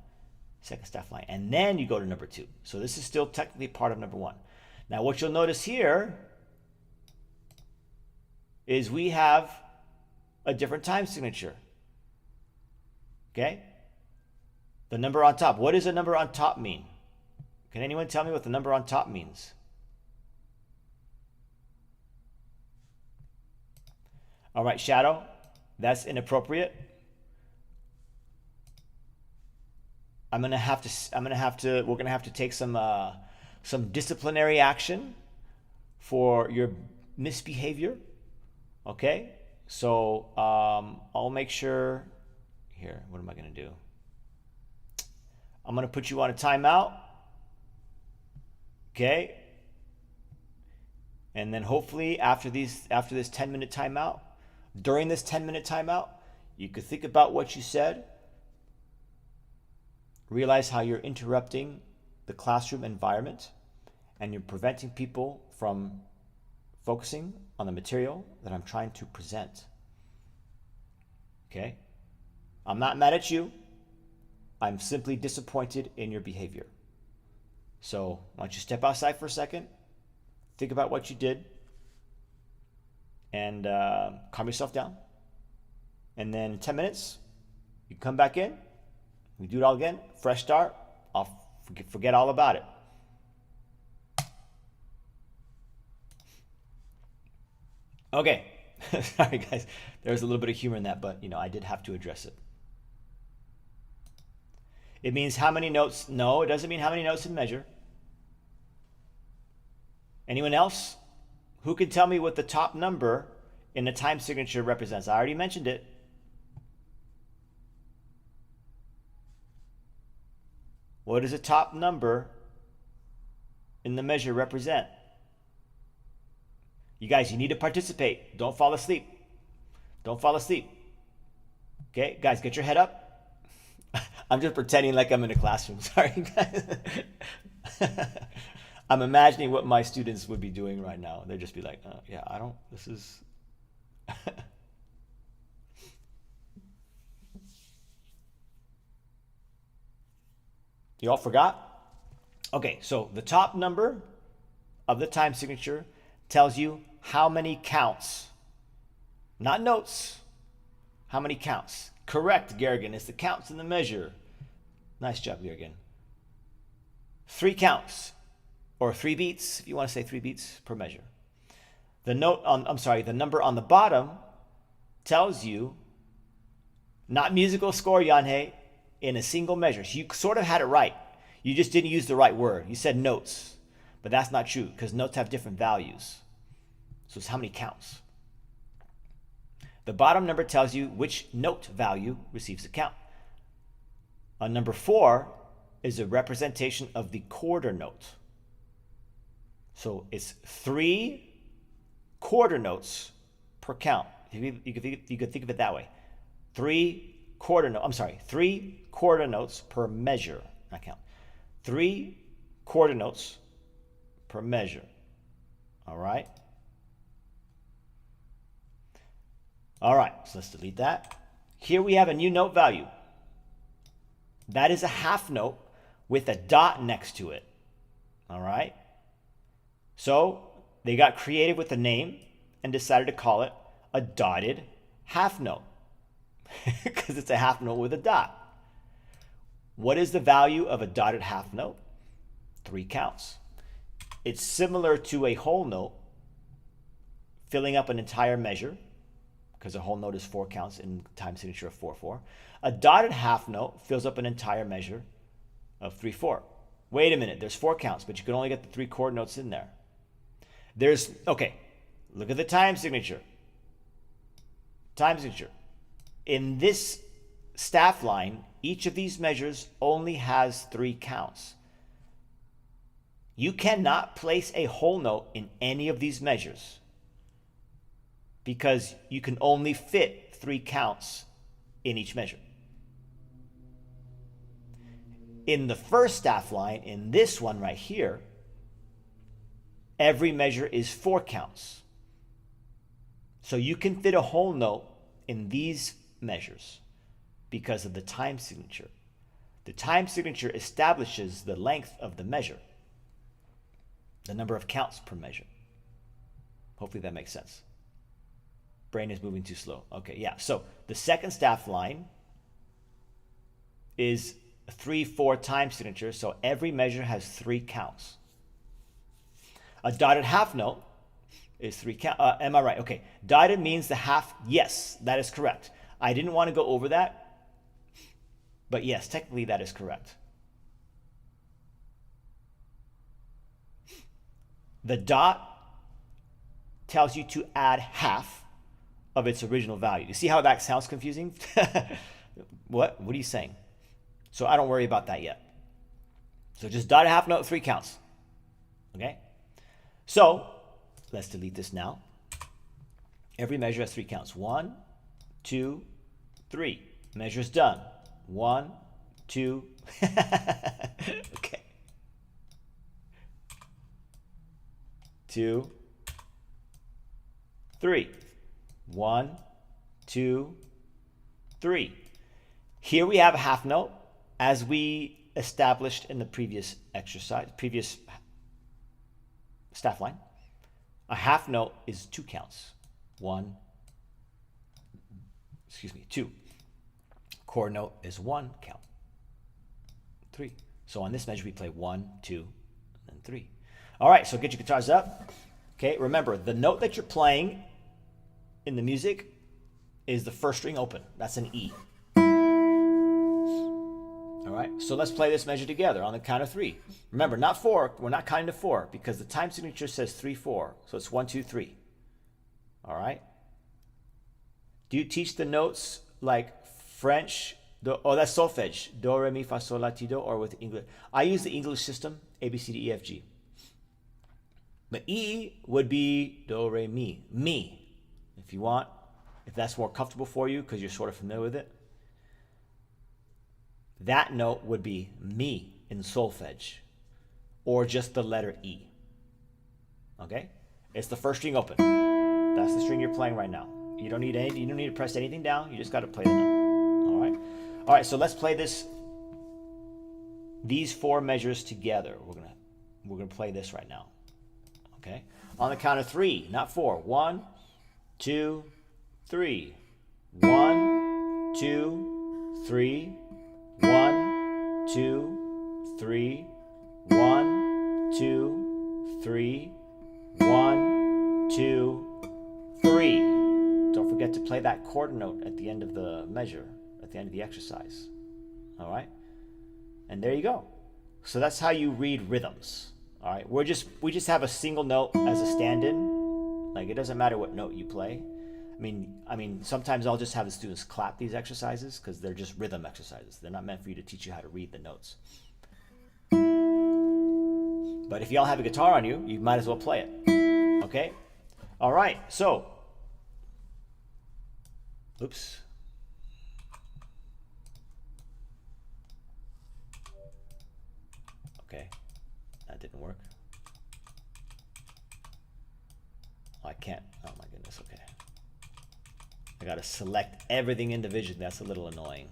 2nd staff line, and then you go to number 2. So this is still technically part of number 1. Now what you'll notice here is we have a different time signature. Okay? The number on top. What does a number on top mean? Can anyone tell me what the number on top means? All right, Shadow, that's inappropriate. We're gonna have to take some disciplinary action for your misbehavior. Okay, so I'll make sure. Here, what am I gonna do? I'm gonna put you on a timeout. Okay, and then hopefully after this 10-minute timeout, during this 10-minute timeout, you could think about what you said. Realize how you're interrupting the classroom environment and you're preventing people from focusing on the material that I'm trying to present. Okay? I'm not mad at you. I'm simply disappointed in your behavior. So why don't you step outside for a second, think about what you did, and calm yourself down. And then in 10 minutes, you come back in, we do it all again, fresh start, I'll forget all about it. Okay, sorry guys, there was a little bit of humor in that, but I did have to address it. It means how many notes? No, it doesn't mean how many notes in measure. Anyone else? Who can tell me what the top number in the time signature represents? I already mentioned it. What does the top number in the measure represent? You guys, you need to participate. Don't fall asleep. Don't fall asleep. Okay, guys, get your head up. I'm just pretending like I'm in a classroom. Sorry, guys. I'm imagining what my students would be doing right now. They'd just be like, yeah, this is... You all forgot? Okay, so the top number of the time signature tells you how many counts. Not notes. How many counts? Correct, Garrigan. It's the counts in the measure. Nice job, Garrigan. 3 counts, or 3 beats, if you want to say 3 beats per measure. The number on the bottom tells you, not musical score, Yanhei, in a single measure. So you sort of had it right. You just didn't use the right word. You said notes, but that's not true because notes have different values. So it's how many counts. The bottom number tells you which note value receives a count. Number 4 is a representation of the quarter note. So it's 3 quarter notes per count. You could think of it that way. 3 quarter notes per measure, not count. 3 quarter notes per measure. All right. All right, so let's delete that. Here we have a new note value. That is a half note with a dot next to it. All right. So they got creative with the name and decided to call it a dotted half note because it's a half note with a dot. What is the value of a dotted half note? 3 counts. It's similar to a whole note filling up an entire measure, because a whole note is 4 counts in time signature of 4/4. A dotted half note fills up an entire measure of 3/4. Wait a minute, there's 4 counts, but you can only get the 3 chord notes in there. Look at the time signature. Time signature. In this staff line, each of these measures only has 3 counts. You cannot place a whole note in any of these measures because you can only fit 3 counts in each measure. In the first staff line, in this one right here, every measure is 4 counts. So you can fit a whole note in these measures because of the time signature. The time signature establishes the length of the measure, the number of counts per measure. Hopefully that makes sense. Brain is moving too slow. Okay, yeah. So the second staff line is a 3/4 time signature, so every measure has 3 counts. A dotted half note is 3 counts. Am I right? Okay. Dotted means the half. Yes, that is correct. I didn't want to go over that, but yes, technically that is correct. The dot tells you to add half of its original value. You see how that sounds confusing? What are you saying? So I don't worry about that yet. So just dotted half note, 3 counts. Okay? So let's delete this now. Every measure has 3 counts. 1, 2, 3. Measure's done. 1, 2. Okay. 2, 3. 1, 2, 3. Here we have a half note, as we established in the previous exercise, previous staff line. A half note is 2 counts. 2. Chord note is 1 count. 3. So on this measure, we play 1, 2, and then 3. All right, so get your guitars up. Okay, remember, the note that you're playing in the music is the first string open. That's an E. All right, so let's play this measure together on the count of 3. Remember, not 4. We're not counting to 4 because the time signature says 3, 4. So it's 1, 2, 3. All right. Do you teach the notes like French? That's solfege. Do, re, mi, fa, sol, la, ti, do, or with English? I use the English system, A, B, C, D, E, F, G. But E would be do, re, mi. Mi. If you want, if that's more comfortable for you because you're sort of familiar with it. That note would be mi in solfege, or just the letter E. Okay? It's the first string open. That's the string you're playing right now. You don't need to press anything down. You just got to play the note. All right? All right, so let's play these 4 measures together. We're gonna play this right now. Okay? On the count of 3, not 4. 1, 2, 3. 1, 2, 3. 1, 2, 3. 1, 2, 3. 1, 2, 3. Don't forget to play that chord note at the end of the measure, at the end of the exercise. All right? And there you go. So that's how you read rhythms. All right? We just have a single note as a stand-in. Like, it doesn't matter what note you play. I mean, sometimes I'll just have the students clap these exercises because they're just rhythm exercises. They're not meant for you to teach you how to read the notes. But if y'all have a guitar on you, you might as well play it. Okay? All right. So, oops. Okay. That didn't work. Oh, I can't. Oh my goodness. Okay. I got to select everything individually. That's a little annoying.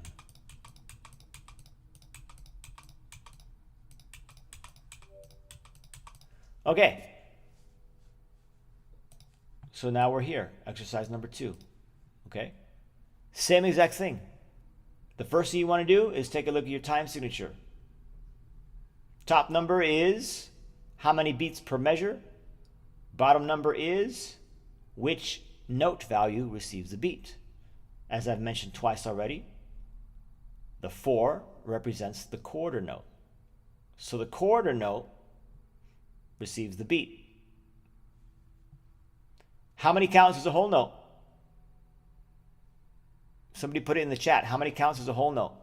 Okay. So now we're here. Exercise number 2. Okay. Same exact thing. The first thing you want to do is take a look at your time signature. Top number is how many beats per measure. Bottom number is which note value receives the beat. As I've mentioned twice already, the 4 represents the quarter note. So the quarter note receives the beat. How many counts is a whole note? Somebody put it in the chat. How many counts is a whole note?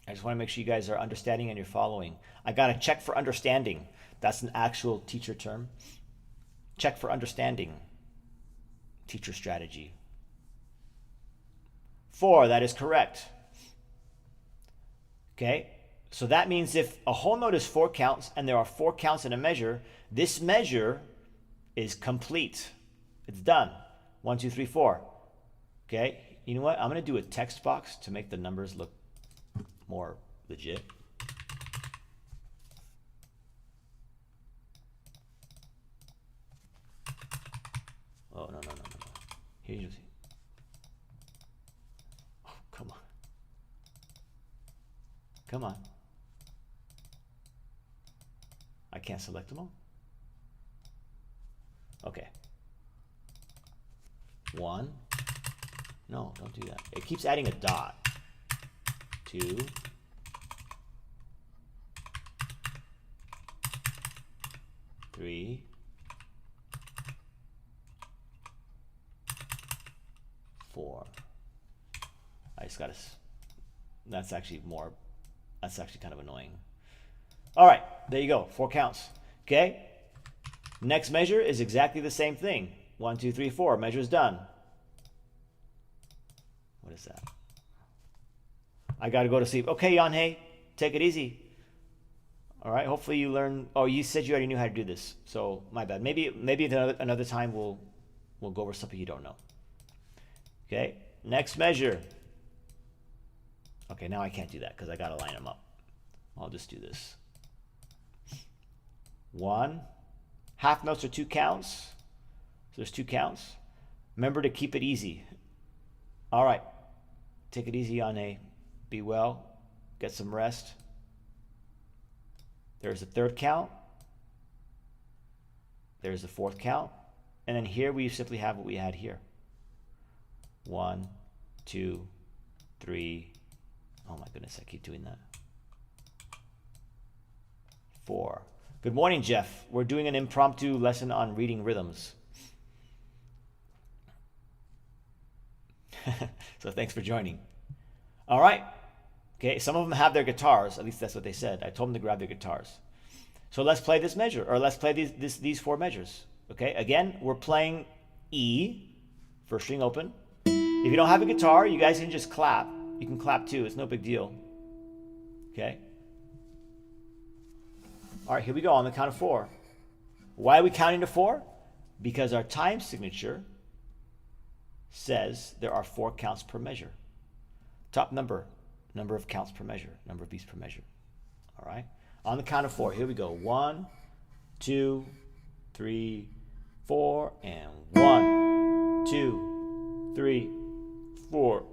I just want to make sure you guys are understanding and you're following. I got to check for understanding. That's an actual teacher term. Check for understanding. Teacher strategy. 4, that is correct. Okay, so that means if a whole note is 4 counts and there are 4 counts in a measure, this measure is complete. It's done. 1, 2, 3, 4. Okay, you know what? I'm going to do a text box to make the numbers look more legit. Oh, no. Here you see. Oh, come on. Come on. I can't select them all. Okay. 1. No, don't do that. It keeps adding a dot. 2. 3. 4. I just got to. That's actually kind of annoying. All right, there you go. 4 counts. Okay. Next measure is exactly the same thing. 1, 2, 3, 4. Measure's done. What is that? I got to go to sleep. Okay, Yanhei. Take it easy. All right. Hopefully you learn. Oh, you said you already knew how to do this, so my bad. Maybe another time we'll go over something you don't know. Okay. Next measure. Okay, now I can't do that because I gotta line them up. I'll just do this. 1. Half notes are 2 counts. So there's 2 counts. Remember to keep it easy. All right. Take it easy on A. Be well. Get some rest. There's a 3rd count. There's the 4th count. And then here we simply have what we had here. 1, 2, 3. Oh my goodness, I keep doing that. 4. Good morning, Jeff. We're doing an impromptu lesson on reading rhythms. So thanks for joining. All right. Okay, some of them have their guitars. At least that's what they said. I told them to grab their guitars. So let's play this measure, or let's play these 4 measures. Okay, again, we're playing E, first string open. If you don't have a guitar, you guys can just clap. You can clap too. It's no big deal. Okay. All right, here we go on the count of 4. Why are we counting to 4? Because our time signature says there are 4 counts per measure. Top number of counts per measure, number of beats per measure. All right. On the count of 4, here we go. 1, 2, 3, 4, and 1, 2, 3, 4.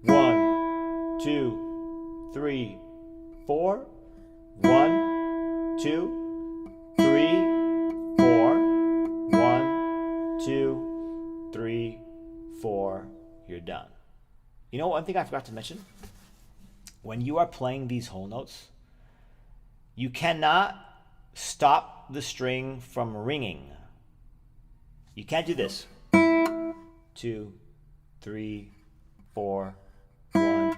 1, 2, 3, 4. 1, 2, 3, 4. 1, 2, 3, 4. You're done. You know one thing I forgot to mention? When you are playing these whole notes, you cannot stop the string from ringing. You can't do this. 2, 3, 4, 1,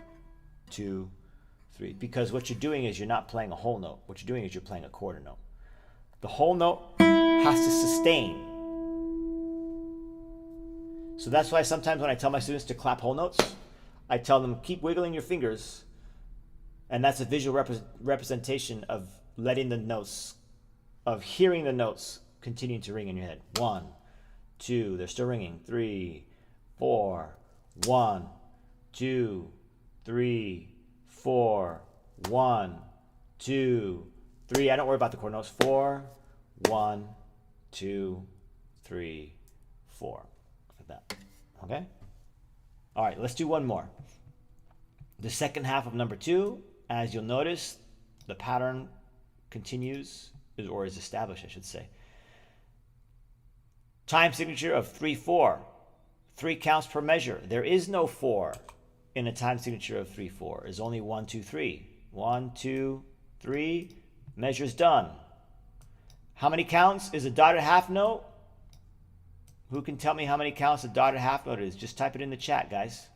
2, 3. Because what you're doing is you're not playing a whole note. What you're doing is you're playing a quarter note. The whole note has to sustain. So that's why sometimes when I tell my students to clap whole notes, I tell them keep wiggling your fingers. And that's a visual representation of letting the notes, of hearing the notes continuing to ring in your head. 1, 2, they're still ringing. 3, 4, 1, 2, 3, 4, 1, 2, 3. I don't worry about the quarter notes. 4, 1, 2, 3, 4. Like that. Okay? All right, let's do one more. The second half of number 2, as you'll notice, the pattern continues, or is established, I should say. Time signature of 3, 4. 3 counts per measure. There is no 4 in a time signature of 3, 4. There's only 1, 2, 3. 1, 2, 3. Measure's done. How many counts is a dotted half note? Who can tell me how many counts a dotted half note is? Just type it in the chat, guys.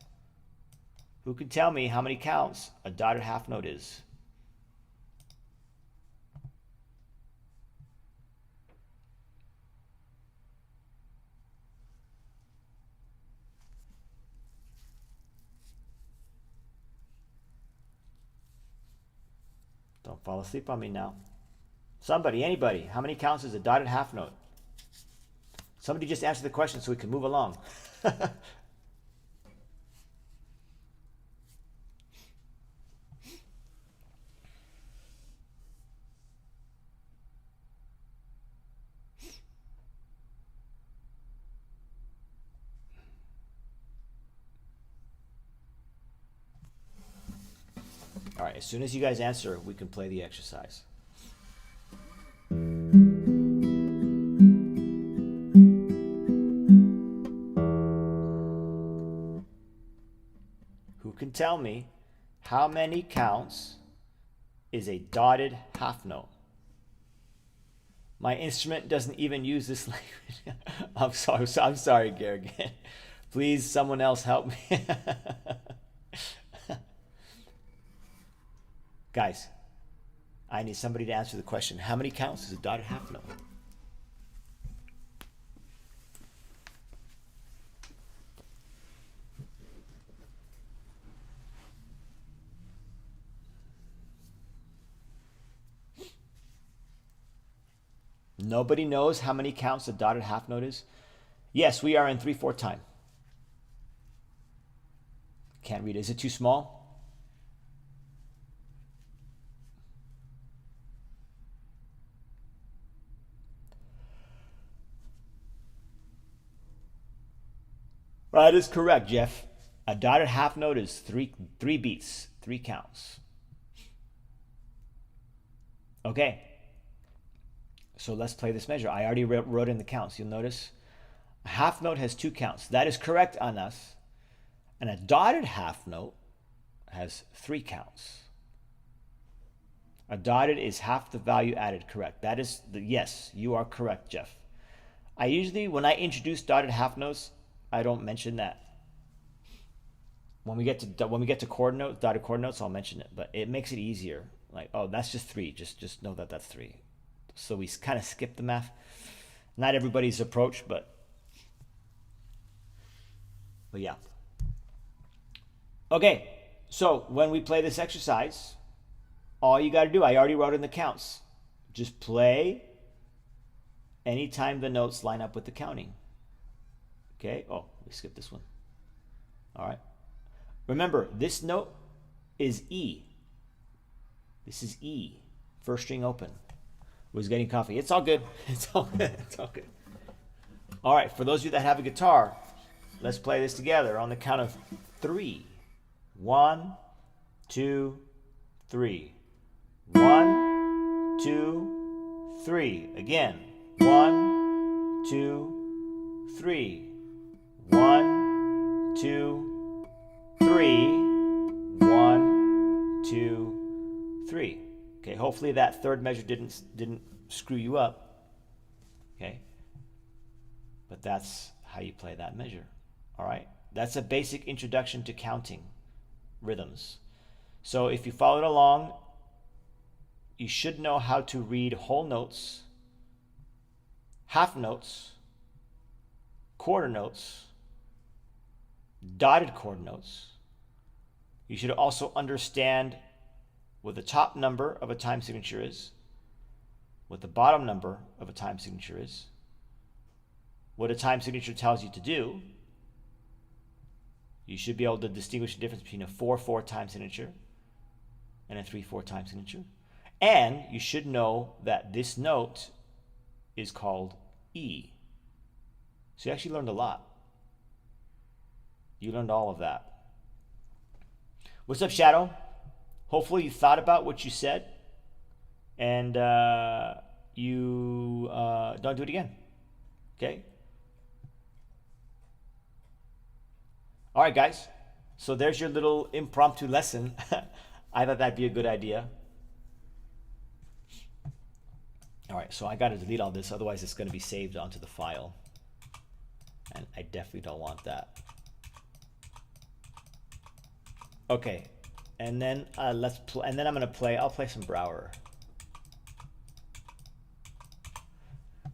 Who can tell me how many counts a dotted half note is? Don't fall asleep on me now. Somebody, anybody, how many counts is a dotted half note? Somebody just answer the question so we can move along. All right, as soon as you guys answer, we can play the exercise. Who can tell me how many counts is a dotted half note? My instrument doesn't even use this language. I'm sorry, Garrigan. Please, someone else help me. Guys, I need somebody to answer the question. How many counts is a dotted half note? Nobody knows how many counts a dotted half note is? Yes, we are in 3/4 time. Can't read it. Is it too small? That is correct, Jeff. A dotted half note is three beats, 3 counts. Okay. So let's play this measure. I already wrote in the counts. You'll notice a half note has 2 counts. That is correct on us. And a dotted half note has 3 counts. A dotted is half the value added, correct. That is yes, you are correct, Jeff. I usually, when I introduce dotted half notes, I don't mention that. When we get to dotted chord notes, I'll mention it, but it makes it easier. Like, oh, that's just 3. Just know that that's 3. So we kind of skip the math. Not everybody's approach, but yeah. Okay, so when we play this exercise, all you got to do, I already wrote in the counts. Just play anytime the notes line up with the counting. Okay, oh, we skipped this one. All right. Remember, this note is E. This is E. First string open. Was getting coffee. It's all good. It's all good. It's all good. All right, for those of you that have a guitar, let's play this together on the count of 3. 1, 2, 3. 1, 2, 3. Again. 1, 2, 3. 1, 2, 3. 1, 2, 3. Okay, hopefully that third measure didn't screw you up. Okay? But that's how you play that measure. All right? That's a basic introduction to counting rhythms. So if you followed along, you should know how to read whole notes, half notes, quarter notes, dotted chord notes. You should also understand what the top number of a time signature is, what the bottom number of a time signature is, what a time signature tells you to do. You should be able to distinguish the difference between a 4/4 time signature and a 3/4 time signature. And you should know that this note is called E. So you actually learned a lot. You learned all of that. What's up, Shadow? Hopefully you thought about what you said and you don't do it again. Okay? All right, guys. So there's your little impromptu lesson. I thought that'd be a good idea. All right, so I got to delete all this. Otherwise, it's going to be saved onto the file. And I definitely don't want that. Okay. And then and then I'm going to play, I'll play some Brower.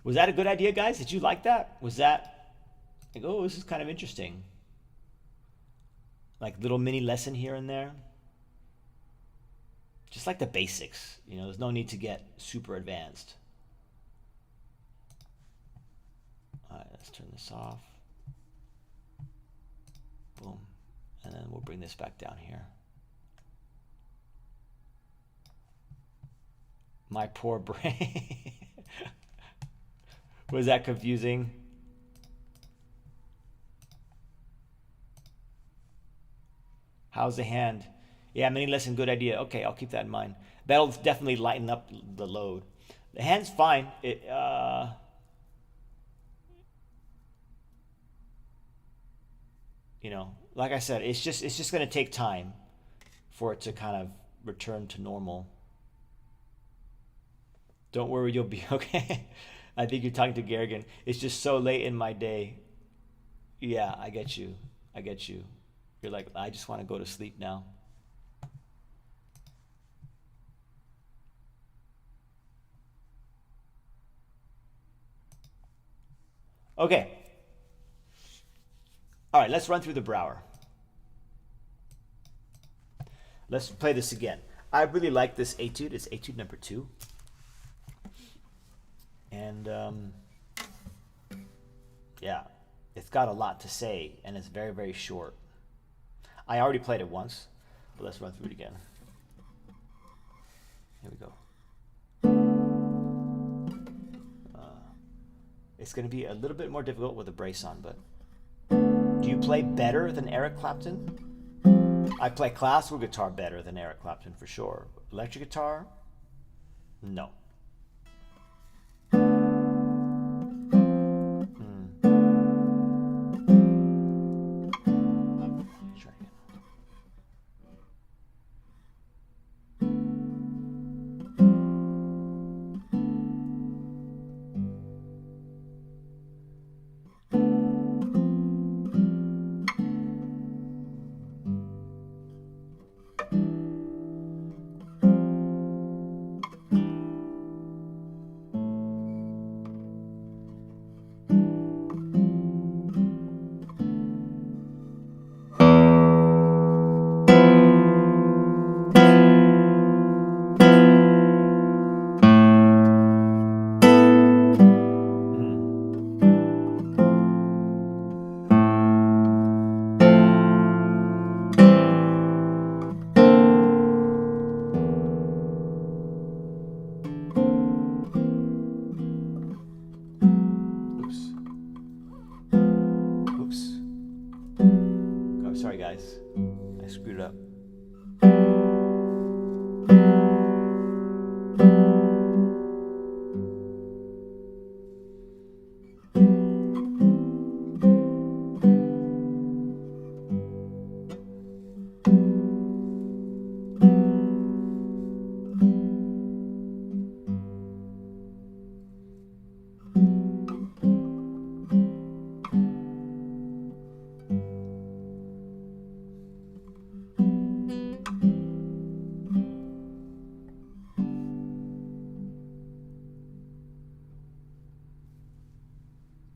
Was that a good idea, guys? Did you like that? Was that like, oh, this is kind of interesting. Like little mini lesson here and there. Just like the basics, you know, there's no need to get super advanced. All right, let's turn this off. Boom. And then we'll bring this back down here. My poor brain. Was that confusing? How's the hand? Yeah, mini lesson, good idea. Okay, I'll keep that in mind. That'll definitely lighten up the load. The hand's fine. It you know, like I said, it's just going to take time for it to kind of return to normal. Don't worry, you'll be okay. I think you're talking to Garrigan. It's just so late in my day. Yeah, I get you. I get you. You're like, I just want to go to sleep now. Okay. All right, let's run through the Brower. Let's play this again. I really like this etude. It's etude number 2. And yeah, it's got a lot to say, and it's very, very short. I already played it once, but let's run through it again. Here we go. It's going to be a little bit more difficult with a brace on, but do you play better than Eric Clapton? I play classical guitar better than Eric Clapton for sure. Electric guitar, no. Try again. Sorry guys, I screwed it up.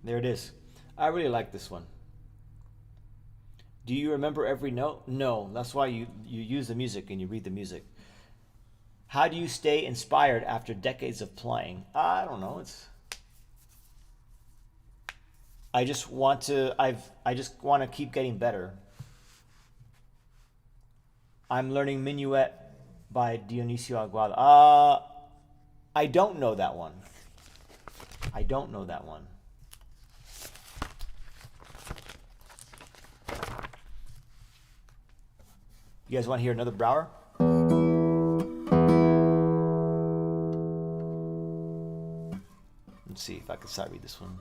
There it is. I really like this one. Do you remember every note? No, that's why you use the music and you read the music. How do you stay inspired after decades of playing? I don't know. I just want to keep getting better. I'm learning Minuet by Dionisio Aguado. I don't know that one. I don't know that one. You guys want to hear another Brouwer? Let's see if I can sight read this one.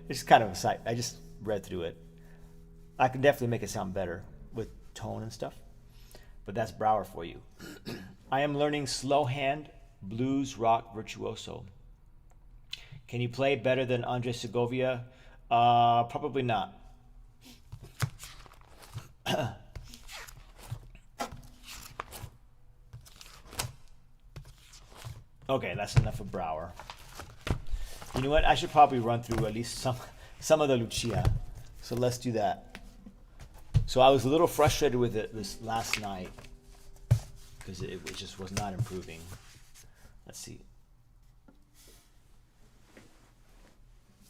It's kind of a sight. I just read through it. I can definitely make it sound better with tone and stuff, but that's Brouwer for you. I am learning slow hand blues rock virtuoso. Can you play better than Andre Segovia? Probably not. Okay, that's enough of Brouwer. You know what? I should probably run through at least some of the Lucia. So let's do that. So I was a little frustrated with it this last night because it just was not improving. Let's see.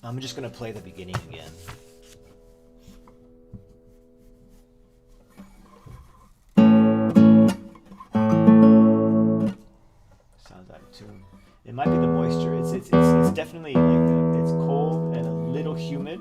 I'm just going to play the beginning again. Sounds out of tune. It might be the moisture. It's definitely definitely like it's cold and a little humid.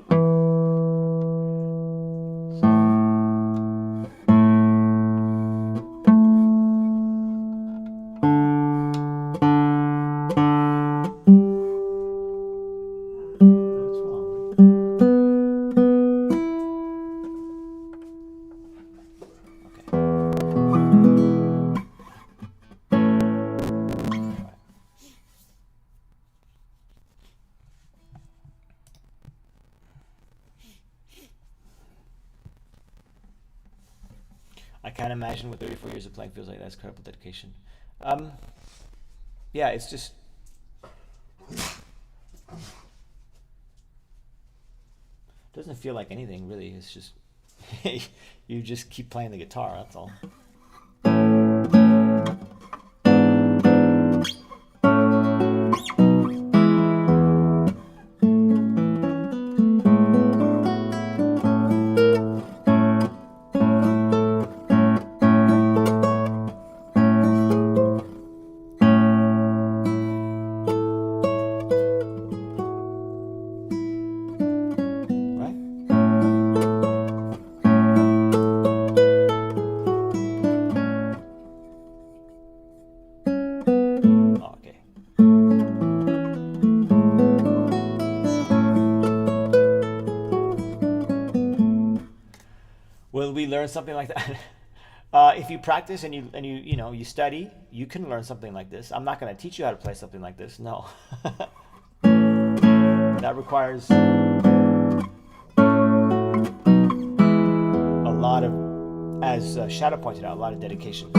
I can't imagine what 34 years of playing feels like. That's incredible dedication. Yeah, it's just doesn't feel like anything really. It's just you just keep playing the guitar. That's all. Will we learn something like that? If you practice and you study, you can learn something like this. I'm not going to teach you how to play something like this. No. That requires a lot of, as Shadow pointed out, a lot of dedication.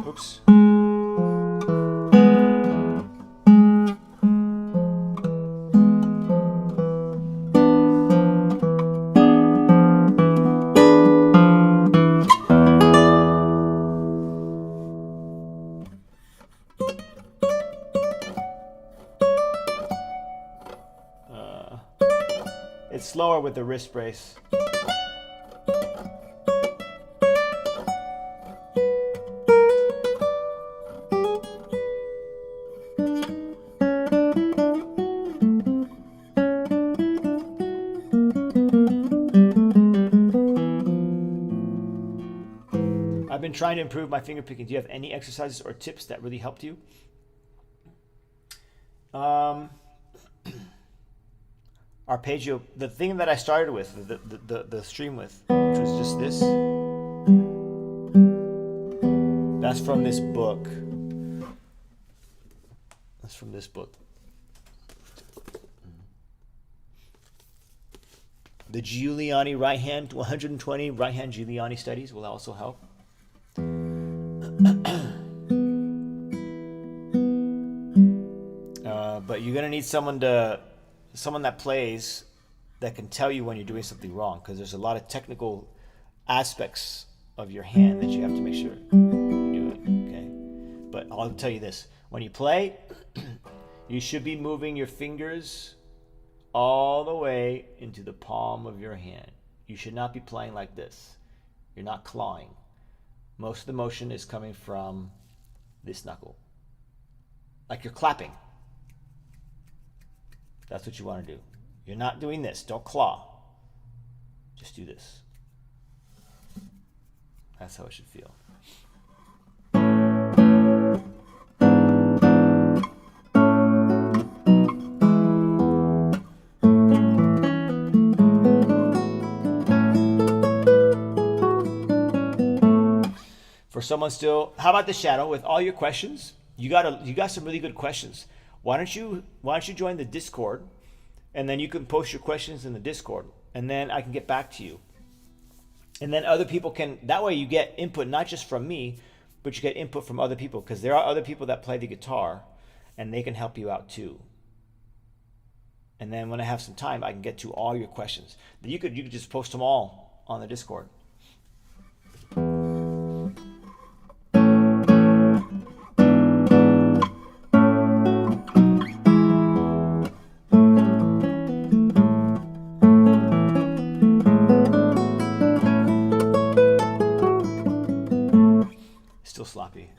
Oops. It's slower with the wrist brace. I've been trying to improve my finger picking. Do you have any exercises or tips that really helped you? Arpeggio, the thing that I started with, the stream with, which was just this. That's from this book. That's from this book. The Giuliani right hand, 120 right hand Giuliani studies will also help. But you're gonna need someone that plays that can tell you when you're doing something wrong, because there's a lot of technical aspects of your hand that you have to make sure you're doing. Okay, but I'll tell you this: when you play, you should be moving your fingers all the way into the palm of your hand. You should not be playing like this. You're not clawing. Most of the motion is coming from this knuckle, like you're clapping. That's what you want to do. You're not doing this. Don't claw. Just do this. That's how it should feel. For someone still, how about the Shadow? With all your questions, you got some really good questions. Why don't you join the Discord, and then you can post your questions in the Discord, and then I can get back to you. And then other people can, that way you get input not just from me, but you get input from other people, because there are other people that play the guitar, and they can help you out too. And then when I have some time, I can get to all your questions. You could just post them all on the Discord. Still sloppy.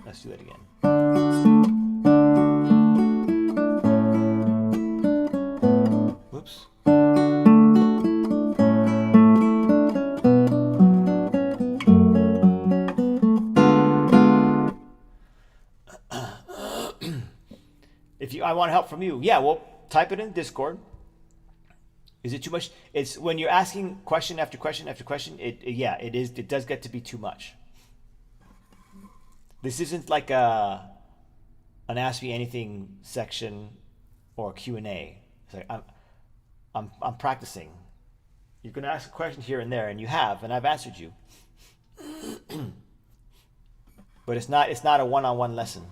Let's do that again. Whoops. If I want help from you, yeah, well, type it in Discord. Is it too much? It's when you're asking question after question after question. It does get to be too much. This isn't like an Ask Me Anything section or Q&A. It's like I'm practicing. You're going to ask a question here and there, and you have, and I've answered you. But it's not a one-on-one lesson.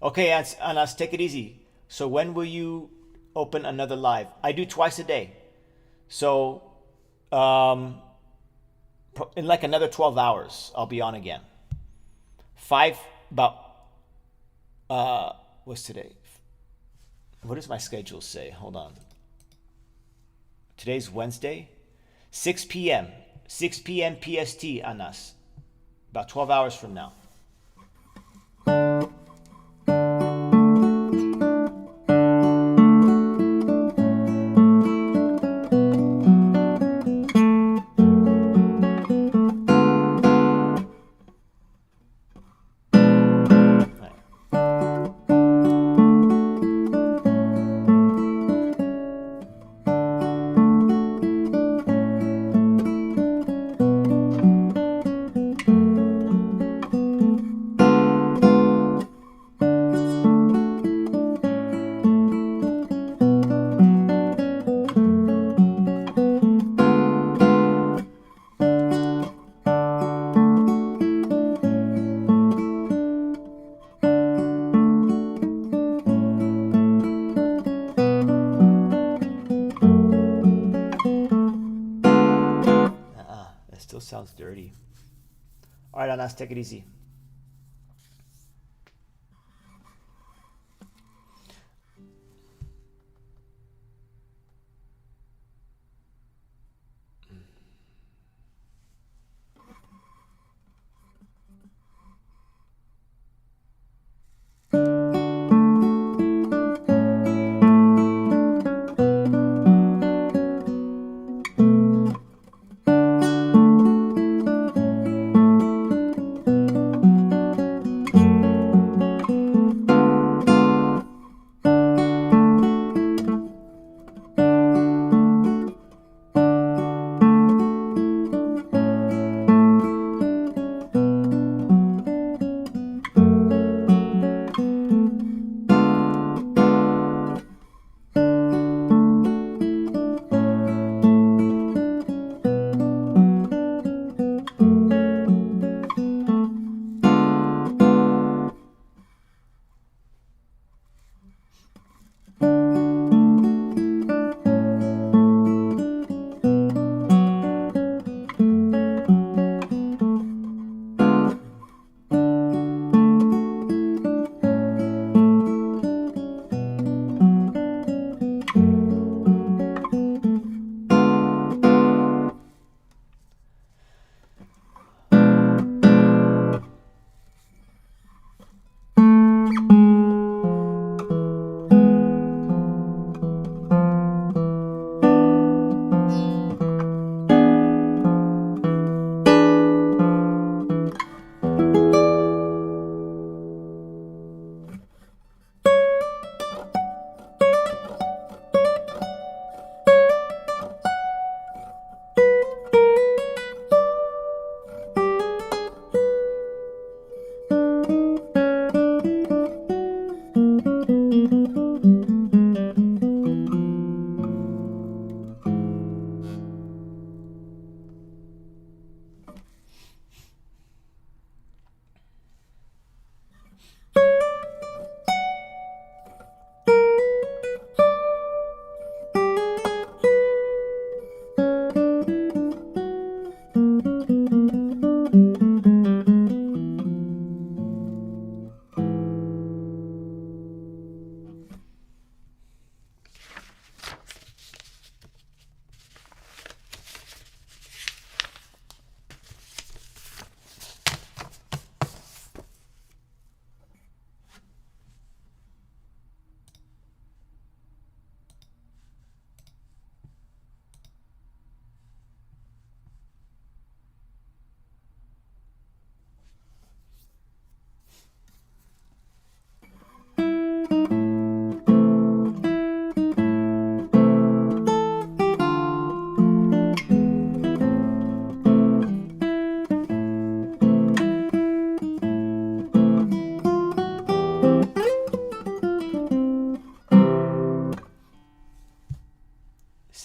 Okay, Anas, take it easy. So when will you open another live? I do twice a day. So in like another 12 hours, I'll be on again. What's today? What does my schedule say? Hold on. Today's Wednesday. 6 p.m. 6 p.m. PST, Anas. About 12 hours from now. Sounds dirty. All right, Anas, take it easy.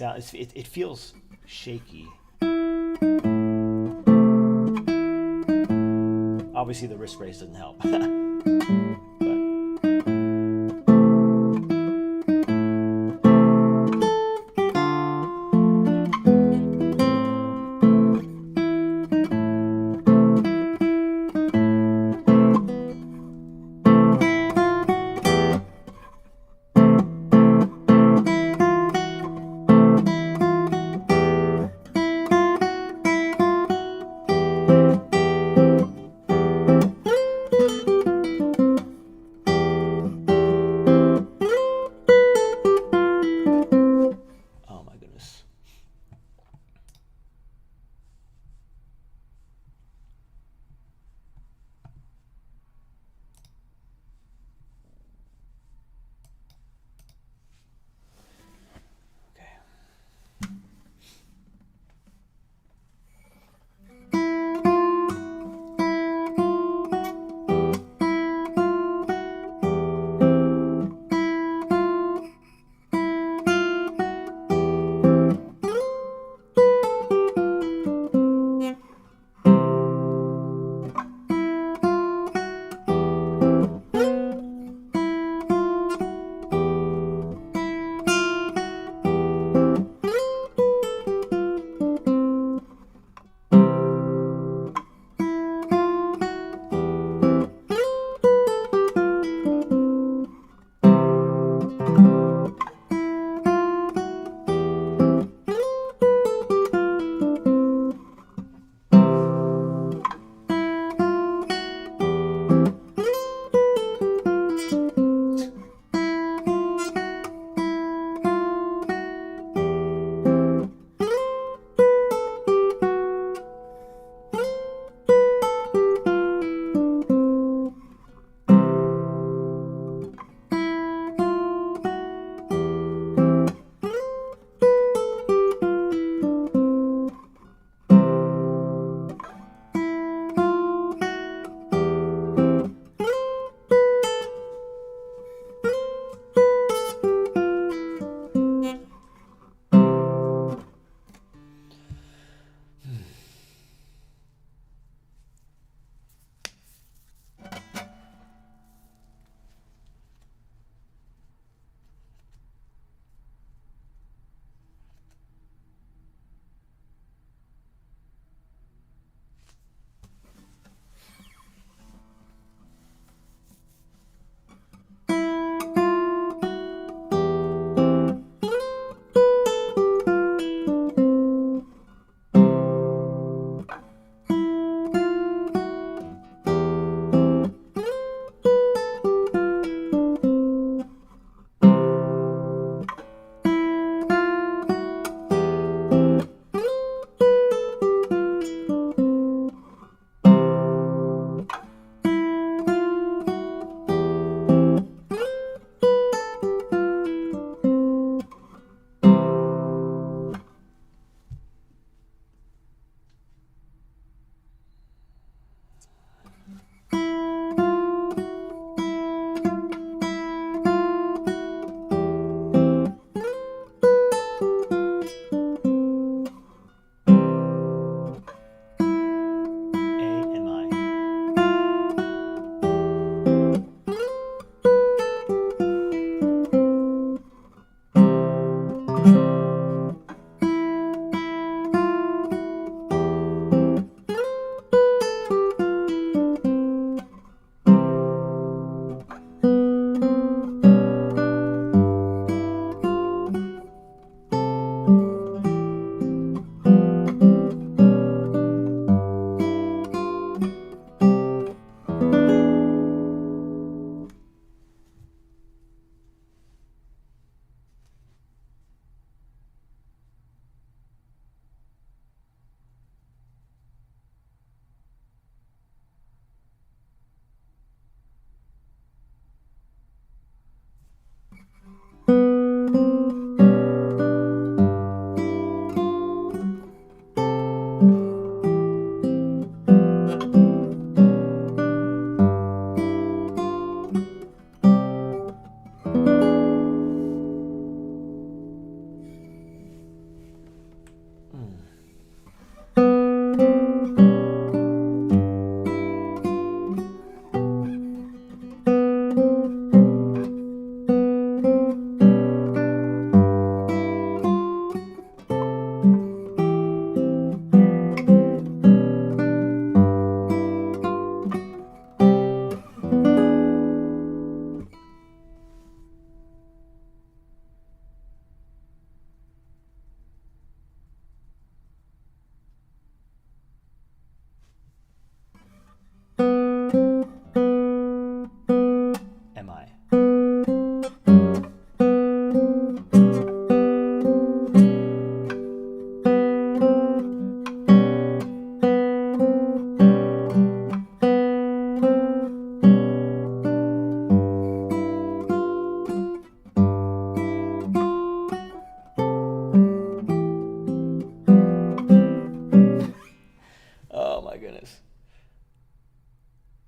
sounds. It feels shaky. Obviously, the wrist brace doesn't help.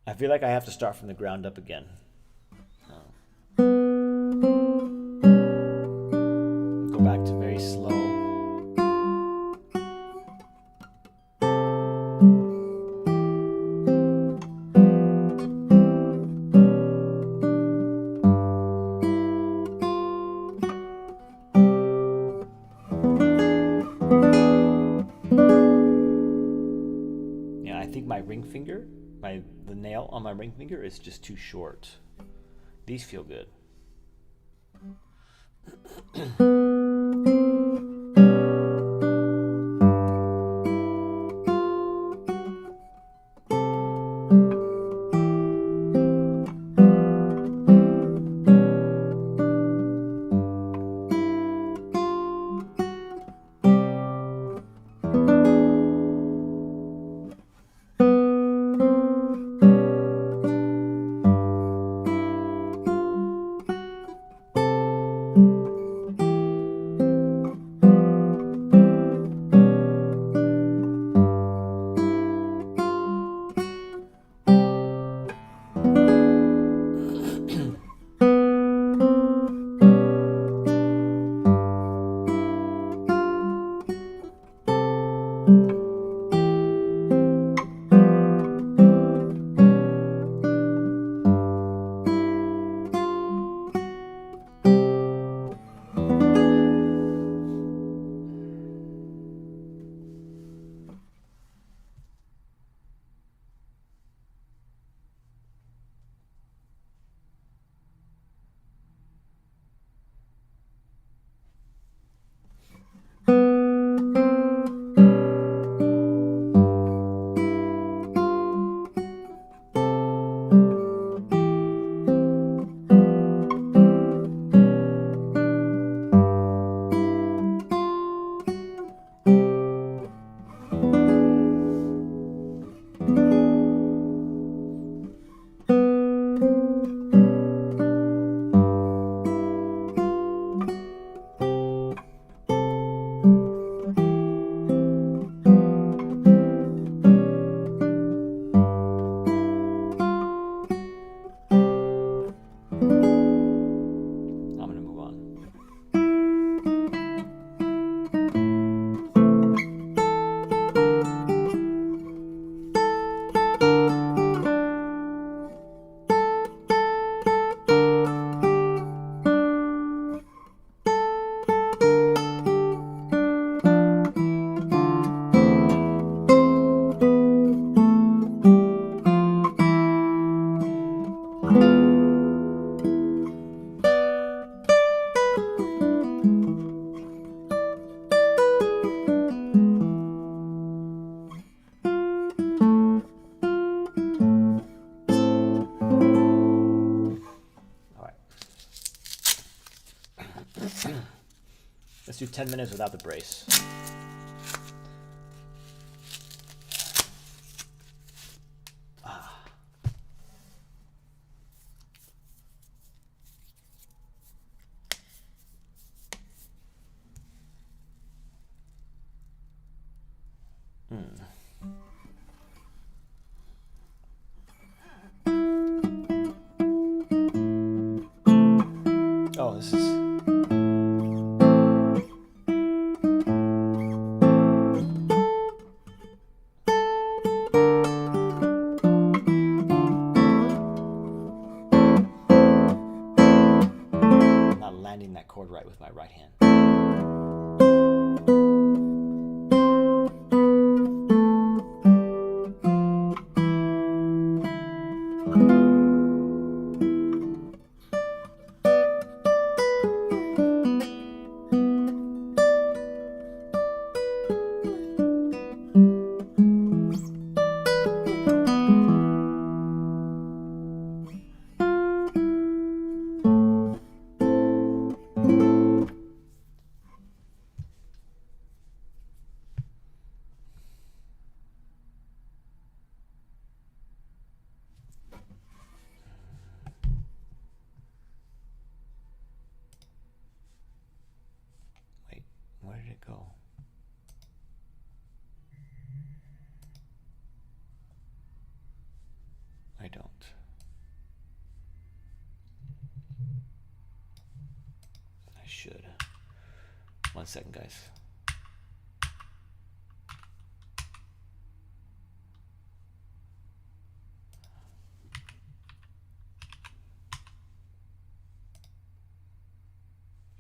I feel like I have to start from the ground up again. Go back to very slow. Yeah, I think my ring finger, the nail on my ring finger is just too short. These feel good. Let's do 10 minutes without the brace. Oh, this is... landing that chord right with my right hand. 1 second, guys.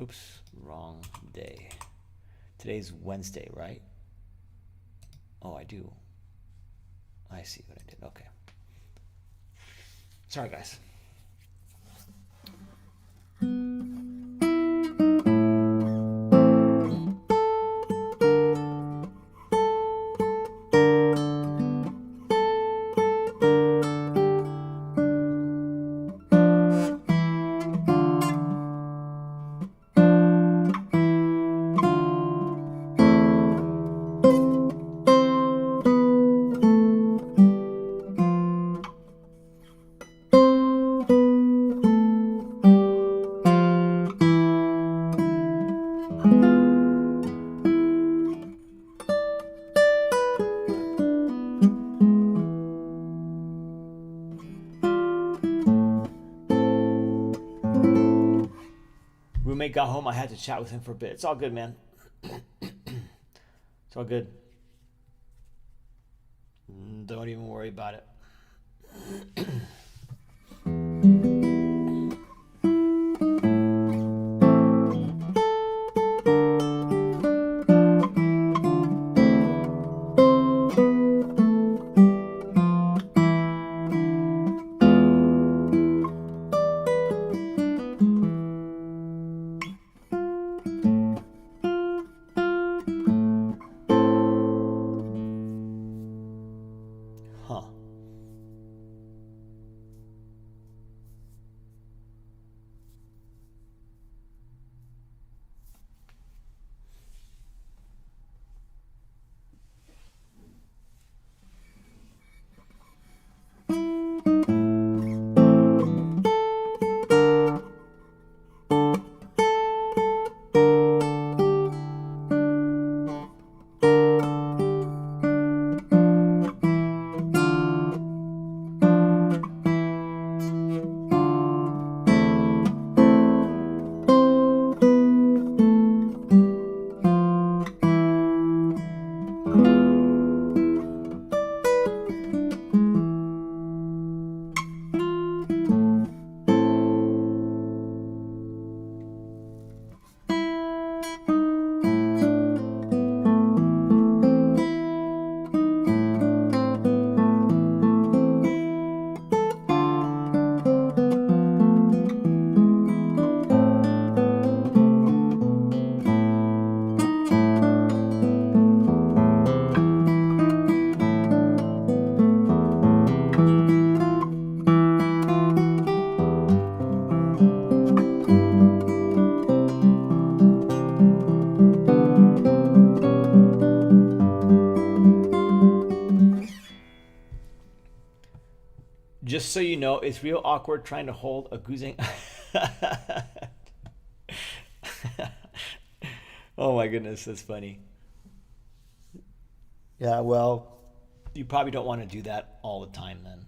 Oops, wrong day. Today's Wednesday, right? Oh, I do. I see what I did. Okay. Sorry, guys. Roommate got home. I had to chat with him for a bit. It's all good, man. It's all good. Don't even worry about it. Huh. Just so you know, it's real awkward trying to hold a goozing. Oh my goodness, that's funny. Yeah, well, you probably don't want to do that all the time then.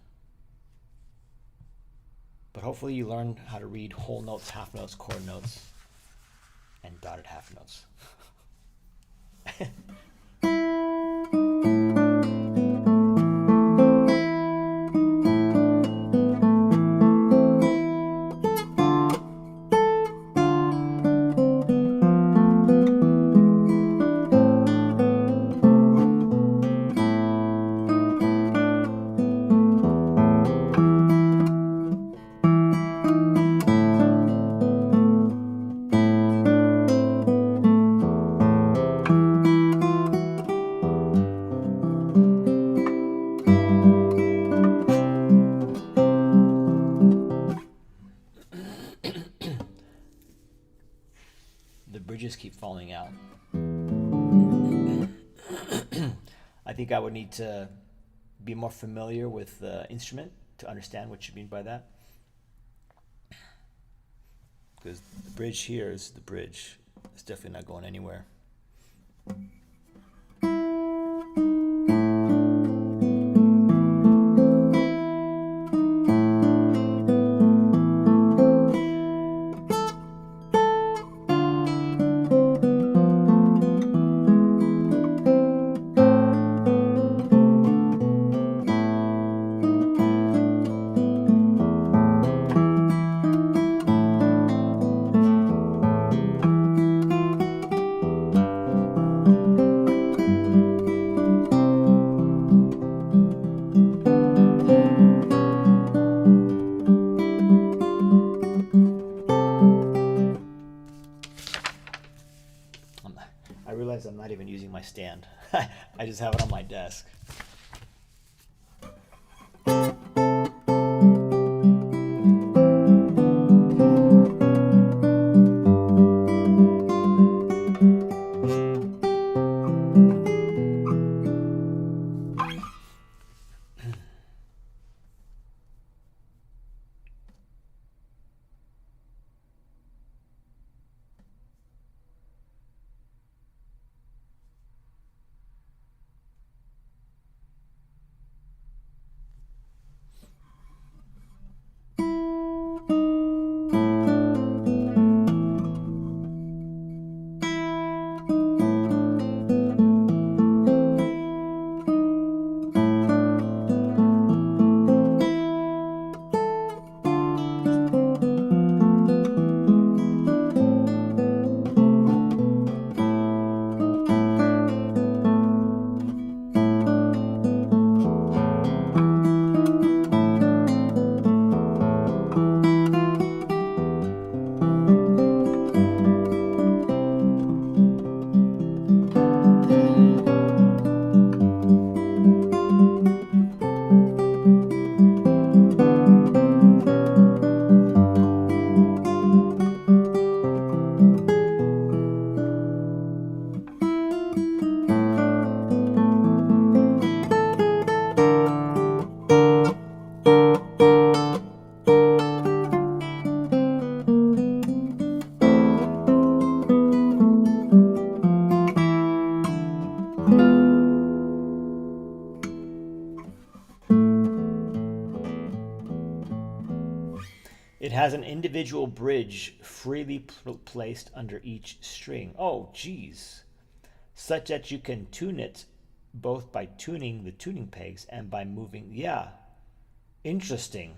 But hopefully you learn how to read whole notes, half notes, chord notes, and dotted half notes. Bridges keep falling out. I think I would need to be more familiar with the instrument to understand what you mean by that. Because the bridge here is the bridge. It's definitely not going anywhere. just have it on my desk. It has an individual bridge freely placed under each string. Oh, geez. Such that you can tune it both by tuning the tuning pegs and by moving. Yeah. Interesting.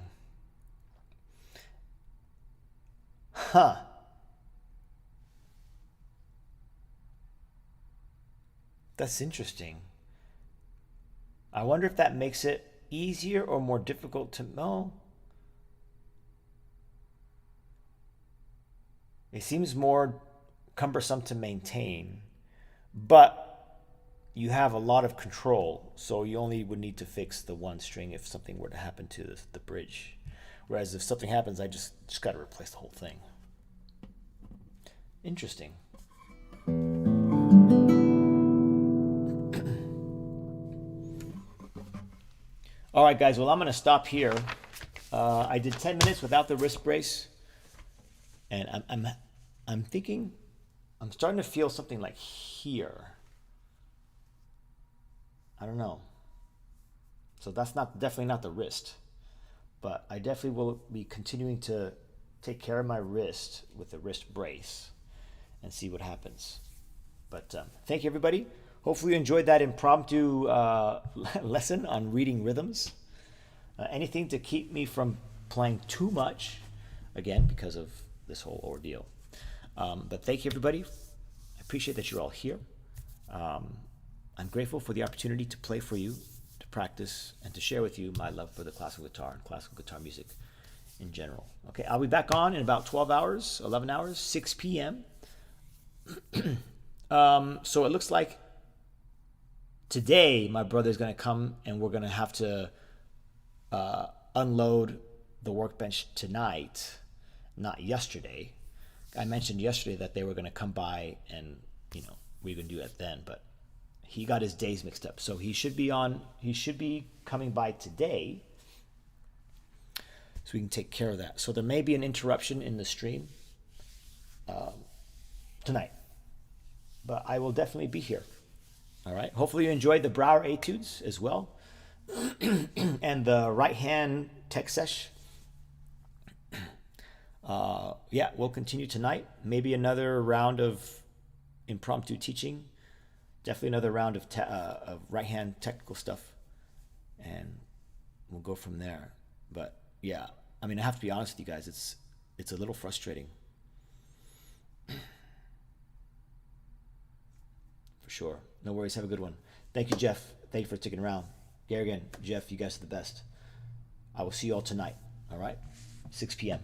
Huh. That's interesting. I wonder if that makes it easier or more difficult to know. It seems more cumbersome to maintain, but you have a lot of control, so you only would need to fix the one string if something were to happen to the bridge. Whereas if something happens, I just got to replace the whole thing. Interesting. All right, guys. Well, I'm going to stop here. I did 10 minutes without the wrist brace. And I'm thinking, I'm starting to feel something like here. I don't know. So that's definitely not the wrist, but I definitely will be continuing to take care of my wrist with the wrist brace and see what happens. But thank you, everybody. Hopefully you enjoyed that impromptu lesson on reading rhythms. Anything to keep me from playing too much, again, because of this whole ordeal. But thank you, everybody. I appreciate that you're all here. I'm grateful for the opportunity to play for you, to practice, and to share with you my love for the classical guitar and classical guitar music in general. Okay, I'll be back on in about 12 hours, 11 hours, 6 p.m. So it looks like today my brother's going to come and we're going to have to unload the workbench tonight. Not yesterday. I mentioned yesterday that they were going to come by and, we were going to do it then, but he got his days mixed up. So he should be coming by today so we can take care of that. So there may be an interruption in the stream tonight, but I will definitely be here. All right. Hopefully you enjoyed the Brouwer Etudes as well and the right hand tech sesh. Yeah, we'll continue tonight. Maybe another round of impromptu teaching. Definitely another round of right-hand technical stuff. And we'll go from there. But yeah, I have to be honest with you guys. It's a little frustrating. For sure. No worries. Have a good one. Thank you, Jeff. Thank you for sticking around. Gary again, Jeff, you guys are the best. I will see you all tonight. All right? 6 p.m.